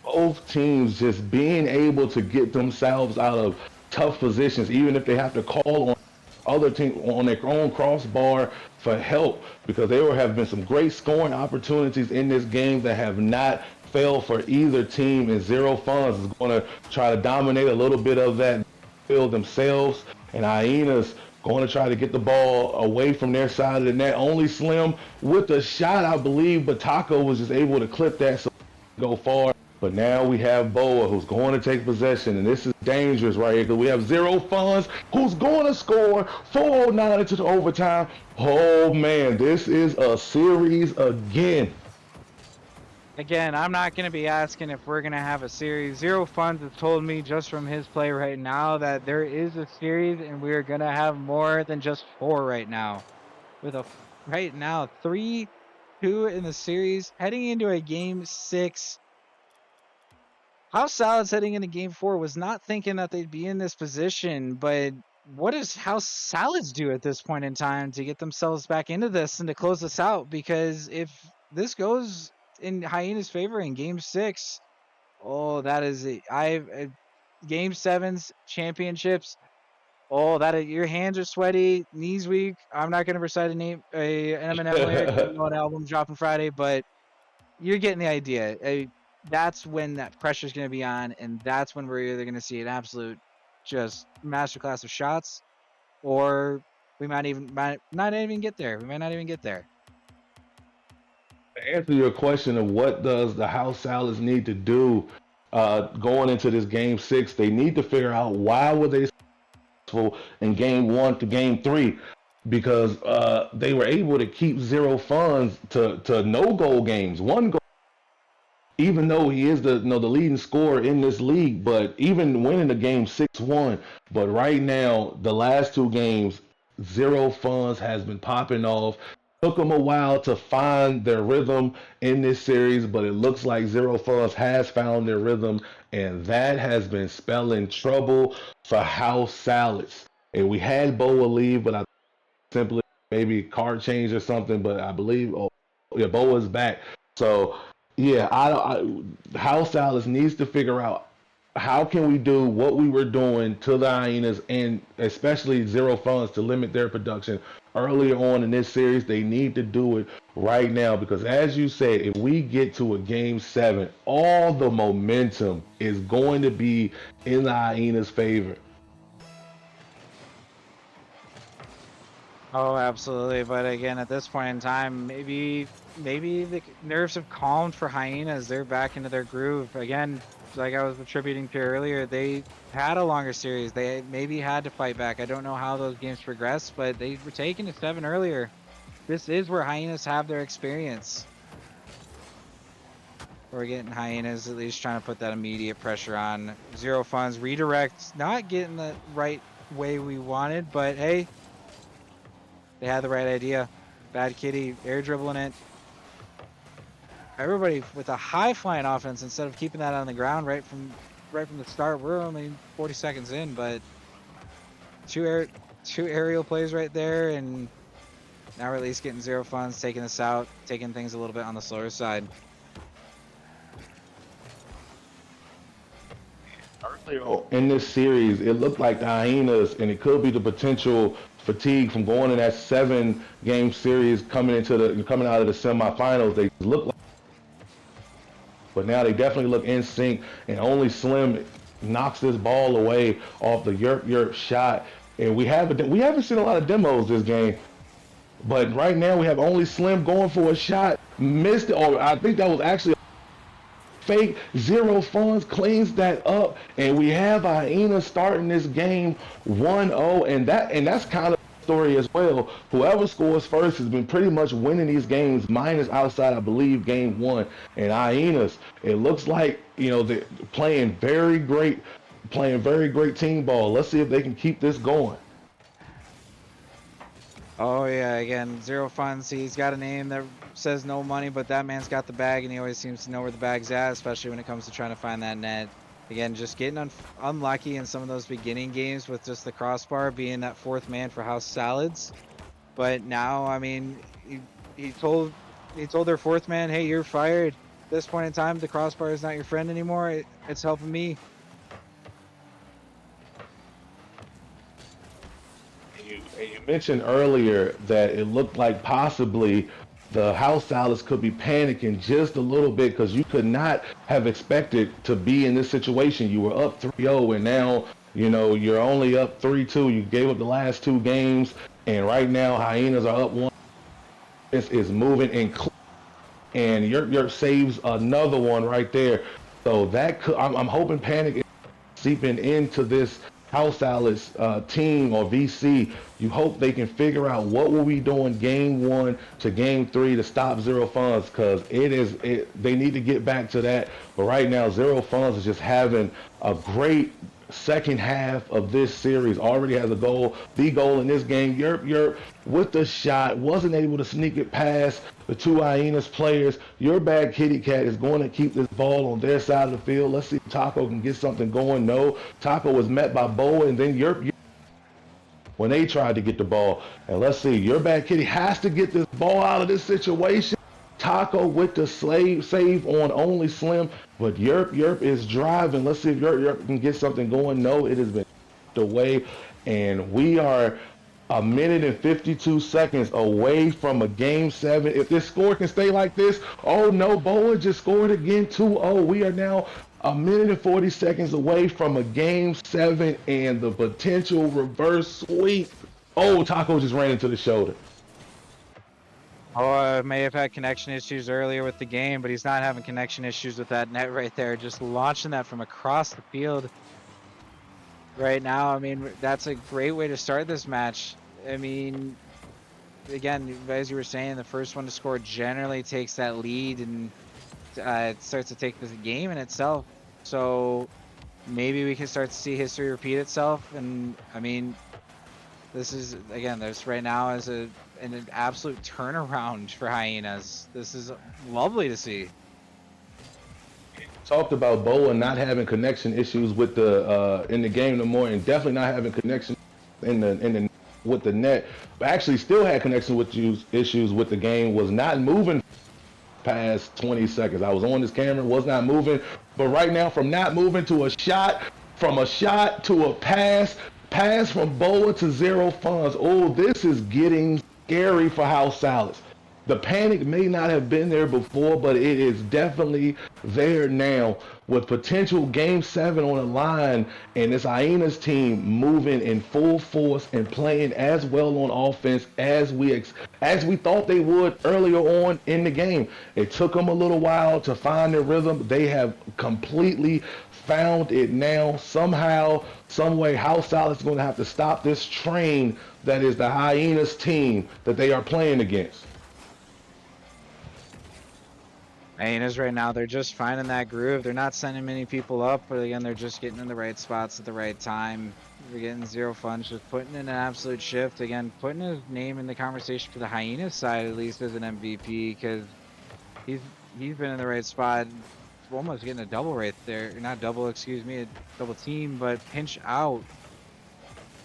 Both teams just being able to get themselves out of tough positions, even if they have to call on other team on their own crossbar for help, because there have been some great scoring opportunities in this game that have not failed for either team, and Zero Funds is going to try to dominate a little bit of that field themselves, and Hyenas going to try to get the ball away from their side of the net. Only Slim with the shot, I believe, but Taco was just able to clip that so go far. But now we have Boa who's going to take possession, and this is dangerous right here because we have Zero Funds who's going to score 409 into the overtime. Oh man, this is a series again. Again, I'm not going to be asking if we're going to have a series. Zero Funds has told me just from his play right now that there is a series and we're going to have more than just 4 right now. With a right now 3-2 in the series, heading into a game 6. House Salads heading into game 4 was not thinking that they'd be in this position, but what does House Salads do at this point in time to get themselves back into this and to close this out? Because if this goes in Hyena's favor in game 6, oh, that is it. Game 7's championships. Oh, your hands are sweaty, knees weak. I'm not going to recite an Eminem lyric, even though an album dropping Friday, but you're getting the idea. That's when that pressure is going to be on, and that's when we're either going to see an absolute just masterclass of shots, or we might not even get there. We might not even get there. To answer your question of what does the House Salads need to do going into this game 6, they need to figure out why were they successful in game 1 to game 3, because they were able to keep Zero Funds to no goal games, 1 goal. Even though he is the leading scorer in this league, but even winning the game 6-1, but right now the last 2 games, Zero Funds has been popping off. Took them a while to find their rhythm in this series, but it looks like Zero Funds has found their rhythm, and that has been spelling trouble for House Salads. And we had Boa leave, but I simply maybe card change or something, but I believe Boa's back. So yeah, House Salads needs to figure out how can we do what we were doing to the Hyenas, and especially Zero Funds, to limit their production earlier on in this series. They need to do it right now, because as you said, if we get to a game 7, all the momentum is going to be in the Hyenas' favor. Oh, absolutely. But again, at this point in time, maybe the nerves have calmed for Hyenas. They're back into their groove. Again, like I was attributing to earlier, they had a longer series. They maybe had to fight back. I don't know how those games progressed, but they were taking to 7 earlier. This is where Hyenas have their experience. We're getting Hyenas at least trying to put that immediate pressure on. Zero Funds redirect, not getting the right way we wanted, but hey, they had the right idea. Bad Kitty air dribbling it. Everybody with a high flying offense instead of keeping that on the ground right from the start. We're only 40 seconds in, but 2 air 2 aerial plays right there, and now we're at least getting zero funds, taking this out, taking things a little bit on the slower side. Earlier in this series, it looked like the Hyenas, and it could be the potential fatigue from going in that 7-game series coming out of the semifinals. They look like, but now they definitely look in sync, and only Slim knocks this ball away off the yerp shot. And we haven't seen a lot of demos this game, but right now we have only Slim going for a shot, missed it, or I think that was actually fake. Zero funds cleans that up, and we have Hyenas starting this game 1-0, and that's kind of the story as well. Whoever scores first has been pretty much winning these games, minus outside, I believe, game 1. And Hyenas, it looks like, they're playing very great team ball. Let's see if they can keep this going. Oh yeah, again, zero funds. He's got a name that says no money, but that man's got the bag, and he always seems to know where the bag's at, especially when it comes to trying to find that net. Again, just getting unlucky in some of those beginning games with just the crossbar being that 4th man for House Salads. But now, I mean, he told their 4th man, hey, you're fired. At this point in time, the crossbar is not your friend anymore. It's helping me. You mentioned earlier that it looked like possibly the House Salads could be panicking just a little bit, because you could not have expected to be in this situation. You were up 3-0, and now you're only up 3-2. You gave up the last 2 games, and right now Hyenas are up 1. This is moving and your saves another one right there. So that could, I'm hoping panic is seeping into this House Salads team or VC. You hope they can figure out what will we doing game 1 to game 3 to stop zero funds, because they need to get back to that. But right now, zero funds is just having a great second half of this series. Already has a goal, the goal in this game. You're with the shot, wasn't able to sneak it past the 2 Hyenas players. YourBadKittyCat is going to keep this ball on their side of the field. Let's see if Taco can get something going. No, Taco was met by Boa, and then when they tried to get the ball. And let's see, YourBadKitty has to get this ball out of this situation. Taco with the save on only Slim, but Yerp is driving. Let's see if Yerp can get something going. No, it has been away, and we are a minute and 52 seconds away from a game 7. If this score can stay like this, oh no, Boa just scored again, 2-0. We are now a minute and 40 seconds away from a game 7 and the potential reverse sweep. Oh, Taco just ran into the shoulder. Oh, may have had connection issues earlier with the game, but he's not having connection issues with that net right there. Just launching that from across the field right now. I mean, that's a great way to start this match. I mean, again, as you were saying, the first one to score generally takes that lead, and it starts to take the game in itself. So maybe we can start to see history repeat itself. And I mean, this is, again, this right now is an absolute turnaround for Hyenas. This is lovely to see. Talked about Boa not having connection issues with the in the game no more, and definitely not having connection with the net. But actually, still had connection with issues with the game. Was not moving past 20 seconds. I was on this camera, was not moving. But right now, from not moving to a shot, from a shot to a pass from Boa to zero funds. Oh, this is getting scary for House Salads. The panic may not have been there before, but it is definitely there now, with potential game 7 on the line, and this Hyenas team moving in full force and playing as well on offense as we thought they would earlier on in the game. It took them a little while to find their rhythm. They have completely found it now. Somehow, some way, House Salads is going to have to stop this train that is the Hyenas team that they are playing against. Hyenas right now, they're just finding that groove. They're not sending many people up, but again, they're just getting in the right spots at the right time. They're getting zero funds, just putting in an absolute shift. Again, putting his name in the conversation for the Hyenas side, at least as an MVP, because he's been in the right spot. Almost getting a double right there. Not double, excuse me, a double team, but pinch out.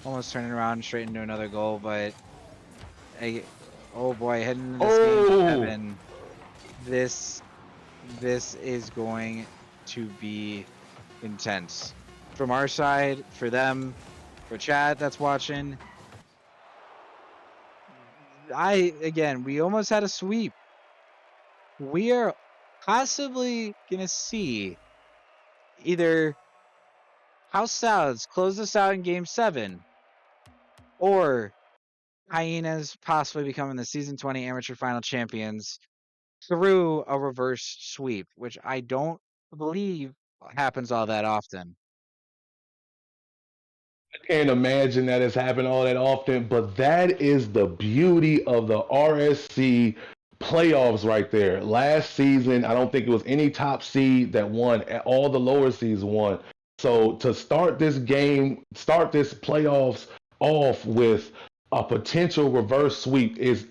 almost turning around straight into another goal, but oh boy, heading into this game 7, this is going to be intense from our side, for them, for chat that's watching. We almost had a sweep. We are possibly gonna see either House Salads close this out in game 7, or Hyenas possibly becoming the season 20 amateur final champions through a reverse sweep, which I don't believe happens all that often. I can't imagine that it's happened all that often, but that is the beauty of the RSC playoffs right there. Last season, I don't think it was any top seed that won. All the lower seeds won. So to start this playoffs off with a potential reverse sweep is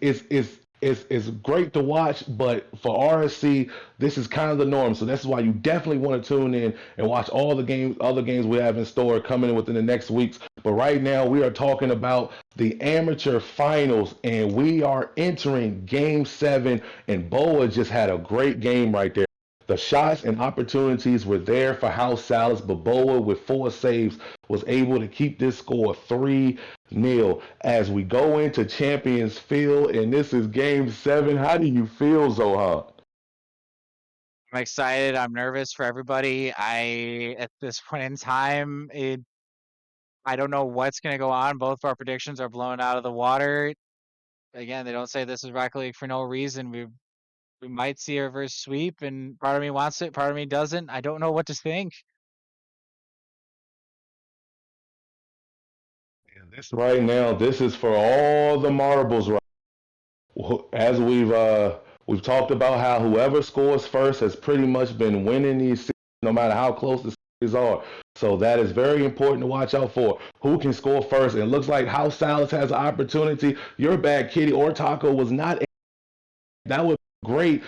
great to watch, but for RSC, this is kind of the norm. So that's why you definitely want to tune in and watch all the other games we have in store coming in within the next weeks. But right now, we are talking about the amateur finals, and we are entering game 7, and Boa just had a great game right there. The shots and opportunities were there for House Salads, but Boa, with 4 saves, was able to keep this score 3-0 as we go into Champions Field, and this is game 7. How do you feel, Zohan? I'm excited. I'm nervous for everybody. At this point in time, I don't know what's going to go on. Both of our predictions are blown out of the water. Again, they don't say this is Rocket League for no reason. We might see a reverse sweep, and part of me wants it, part of me doesn't. I don't know what to think. This right now, this is for all the marbles. Right, as we've talked about how whoever scores first has pretty much been winning these series, no matter how close the series are. So that is very important to watch out for. Who can score first? And it looks like House Salads has an opportunity. Your Bad Kitty or Taco was not. That was great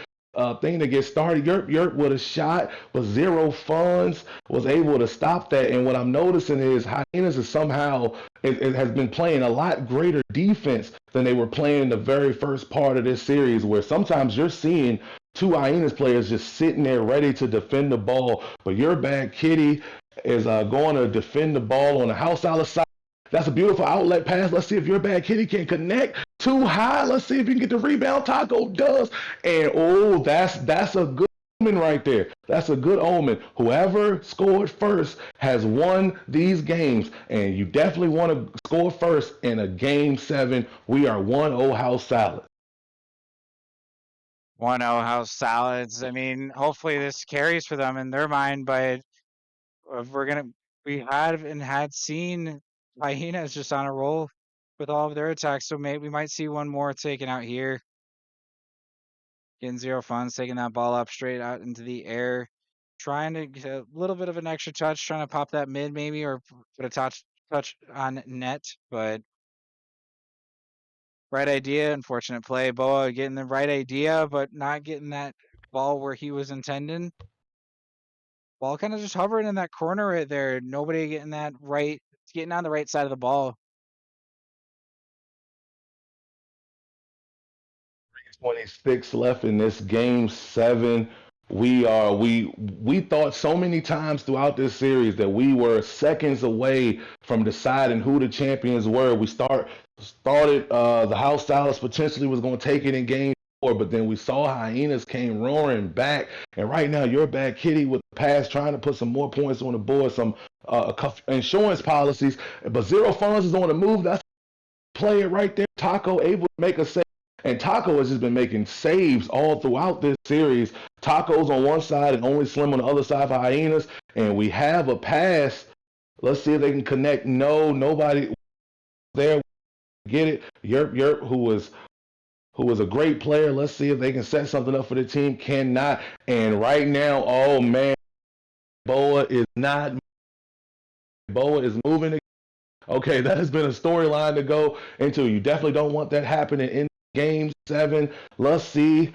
thing to get started. Yerp with a shot with 0 funds was able to stop that. And what I'm noticing is Hyenas is somehow it has been playing a lot greater defense than they were playing in the very first part of this series, where sometimes you're seeing 2 Hyenas players just sitting there ready to defend the ball. But Your Bad Kitty is going to defend the ball on the House Salad side. That's a beautiful outlet pass. Let's see if Your Bad Kitty can connect too high. Let's see if you can get the rebound. Taco does. And oh, that's a good omen right there. That's a good omen. Whoever scored first has won these games. And you definitely want to score first in a game 7. We are 1-0 House Salad. 1-0 House Salads. I mean, hopefully this carries for them in their mind, but if we had seen Hyenas just on a roll with all of their attacks, so maybe we might see one more taken out here. Getting 0 funds, taking that ball up straight out into the air, trying to get a little bit of an extra touch, trying to pop that mid maybe, or put a touch on net, but right idea, unfortunate play. Boa getting the right idea, but not getting that ball where he was intending. Ball kind of just hovering in that corner right there. Nobody getting getting on the right side of the ball. 26 left in this game 7. We thought so many times throughout this series that we were seconds away from deciding who the champions were. We started the House Salads potentially was going to take it in game 4, but then we saw Hyenas came roaring back, and right now Your Bad Kitty with the pass trying to put some more points on the board, some insurance policies, but 0 funds is on the move. That's play it right there. Taco able to make a save. And Taco has just been making saves all throughout this series. Taco's on one side and Only Slim on the other side for Hyenas. And we have a pass. Let's see if they can connect. No, nobody there. Get it. Yerp, who was a great player. Let's see if they can set something up for the team. Cannot. And right now, oh man, Boa is moving. Okay, that has been a storyline to go into. You definitely don't want that happening in game 7. Let's see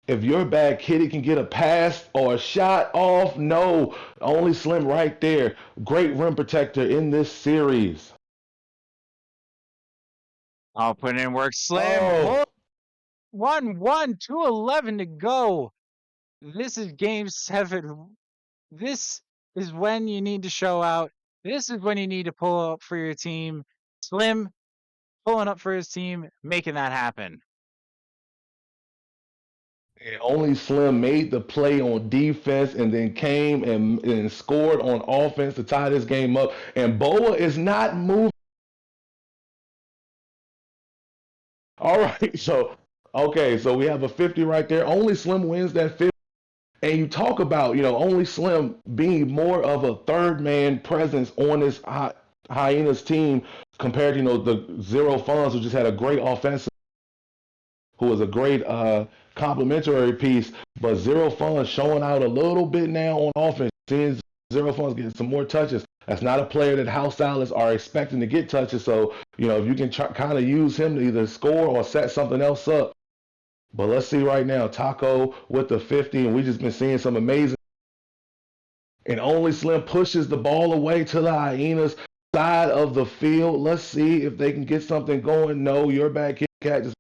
if Your Bad Kitty can get a pass or a shot off. No, Only Slim right there. Great rim protector in this series. I'll put in work. Slim. Oh, 1-1, 2:11 to go. This is game 7. This is when you need to show out. This is when you need to pull up for your team. Slim pulling up for his team, making that happen. and only Slim made the play on defense and then came and scored on offense to tie this game up. And Boa is not moving. All right, so okay, so we have a 50 right there. Only Slim wins that 50. And you talk about, only Slim being more of a third man presence on this Hyenas team compared to, the Zero Funds, who just had a great offensive, who was a great complimentary piece. But Zero Funds showing out a little bit now on offense, seeing Zero Funds getting some more touches. That's not a player that House Salads are expecting to get touches. So, if you can kind of use him to either score or set something else up. But let's see right now, Taco with the 50, and we just been seeing some amazing. And only Slim pushes the ball away to the Hyenas side of the field. Let's see if they can get something going. No, YourBadKittyCat just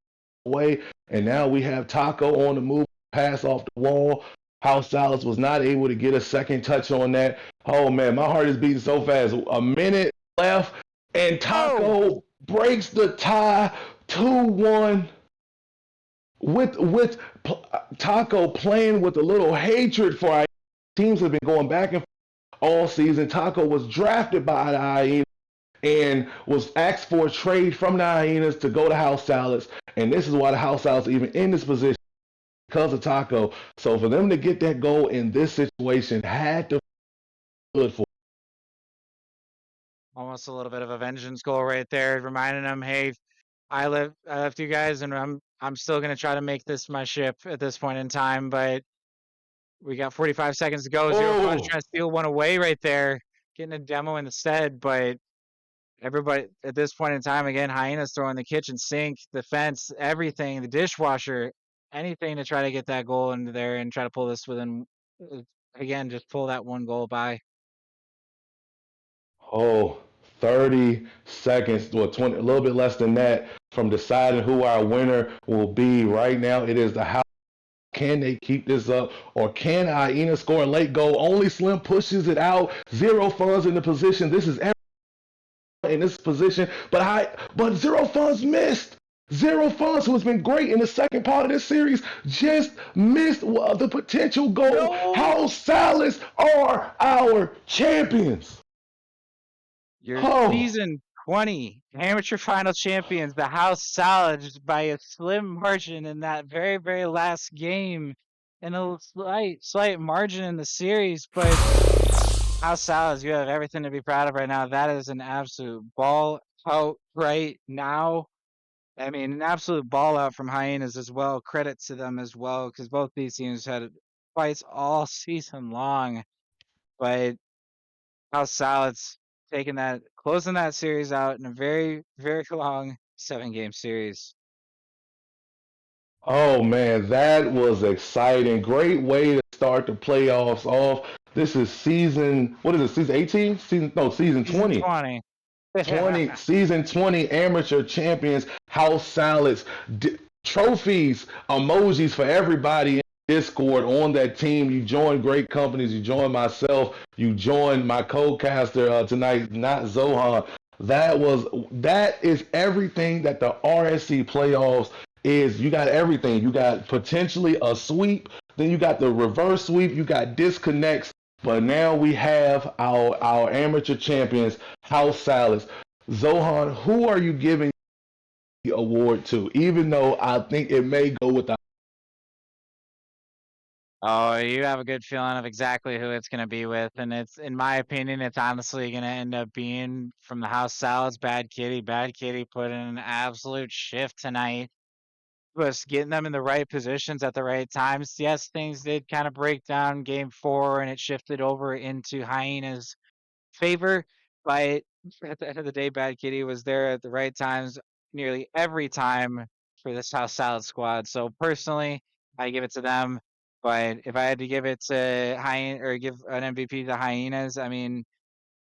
away. And now we have Taco on the move, pass off the wall. House Salas was not able to get a second touch on that. Oh man, my heart is beating so fast. A minute left, and Taco breaks the tie 2-1 with Taco playing with a little hatred for our teams have been going back and forth all season. Taco was drafted by the Hyenas and was asked for a trade from the Hyenas to go to House Salads. And this is why the House Salads are even in this position, because of Taco. So for them to get that goal in this situation had to be good for. Almost a little bit of a vengeance goal right there, reminding them, hey, I left you guys, and I'm still gonna try to make this my ship at this point in time. But we got 45 seconds to go. Zero Funds trying to steal one away right there, getting a demo instead. But everybody at this point in time, again, Hyenas throwing the kitchen sink, the fence, everything, the dishwasher, anything to try to get that goal into there and try to pull this within. Again, just pull that one goal by. Oh, 30 seconds, or 20, a little bit less than that, from deciding who our winner will be. Right now, it is the House. Can they keep this up, or can Hyena score a late goal? Only Slim pushes it out. Zero Funds in the position. This is in this position, but Zero Funds missed. Zero Funds, who has been great in the second part of this series, just missed the potential goal. No. House Salads are our champions. Your season 20 amateur final champions, the House Salads, by a slim margin in that very, very last game, and a slight margin in the series. But House Salads, you have everything to be proud of right now. That is an absolute ball out right now. I mean, an absolute ball out from Hyenas as well. Credit to them as well, because both these teams had fights all season long. But House Salads closing that series out in a very, very long 7-game series. Oh man, that was exciting. Great way to start the playoffs off. This is season, what is it, season 18? Season 20. 20. 20, season 20 amateur champions, House Salads, trophies, emojis for everybody in Discord on that team. You join great companies. You join myself. You join my co-caster tonight, not Zohan. That is everything that the RSC playoffs is. You got everything. You got potentially a sweep. Then you got the reverse sweep. You got disconnects. But now we have our amateur champions, House Salads. Zohan, who are you giving the award to? Even though I think it may go with the. Oh, you have a good feeling of exactly who it's going to be with. And it's, in my opinion, it's honestly going to end up being from the House Salads, Bad Kitty. Bad Kitty put in an absolute shift tonight. Was getting them in the right positions at the right times. Yes, things did kind of break down game 4 and it shifted over into Hyena's favor, but at the end of the day, Bad Kitty was there at the right times nearly every time for this House Salad squad. So personally, I give it to them. But if I had to give it to Hyena or give an MVP to Hyenas, I mean,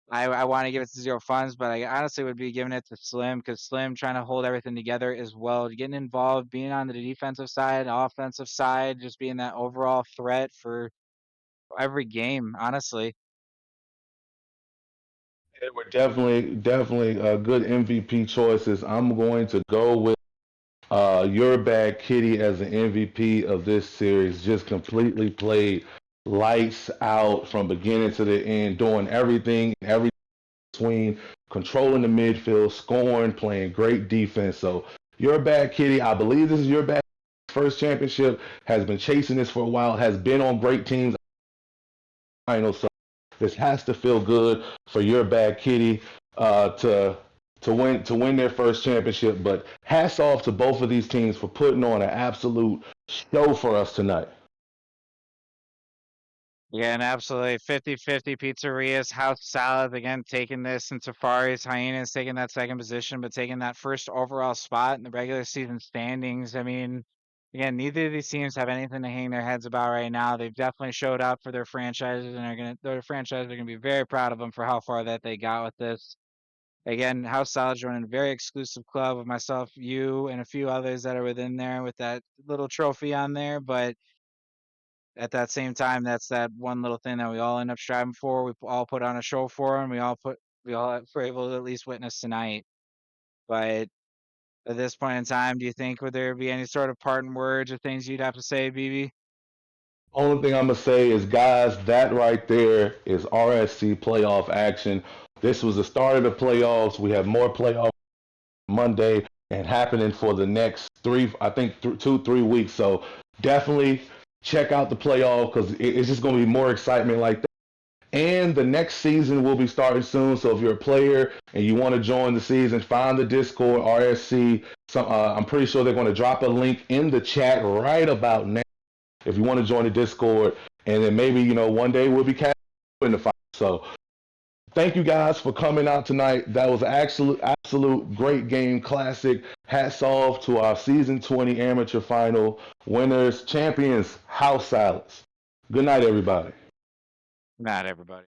I want to give it to Zero Funds, but I honestly would be giving it to Slim because Slim trying to hold everything together as well, getting involved, being on the defensive side, offensive side, just being that overall threat for every game, honestly. They were definitely good MVP choices. I'm going to go with Your Bad Kitty as the MVP of this series. Just completely played lights out from beginning to the end, doing everything, every between controlling the midfield, scoring, playing great defense. So Your Bad Kitty, I believe this is Your Bad first championship, has been chasing this for a while, has been on great teams. So this has to feel good for Your Bad Kitty to win their first championship. But hats off to both of these teams for putting on an absolute show for us tonight. Yeah, and absolutely 50-50 pizzerias, house salad again taking this, and Safari's Hyenas taking that second position, but taking that first overall spot in the regular season standings. I mean, again, neither of these teams have anything to hang their heads about right now. They've definitely showed up for their franchises, and their franchises are gonna be very proud of them for how far that they got with this. Again, House Salad's running a very exclusive club with myself, you, and a few others that are within there with that little trophy on there, but at that same time, that's that one little thing that we all end up striving for. We all put on a show for them. We all were able to at least witness tonight. But at this point in time, do you think would there be any sort of parting words or things you'd have to say, BB? Only thing I'm gonna say is, guys, that right there is RSC playoff action. This was the start of the playoffs. We have more playoffs Monday and happening for the next I think 2-3 weeks. So definitely check out the playoff because it's just gonna be more excitement like that. And the next season will be starting soon. So if you're a player and you want to join the season, find the Discord RSC. I'm pretty sure they're going to drop a link in the chat right about now if you want to join the Discord. And then maybe one day we'll be in the final. So thank you guys for coming out tonight. That was an absolute great game, classic. Hats off to our season 20 amateur final winners, champions, House Salads. Good night, everybody. Not everybody.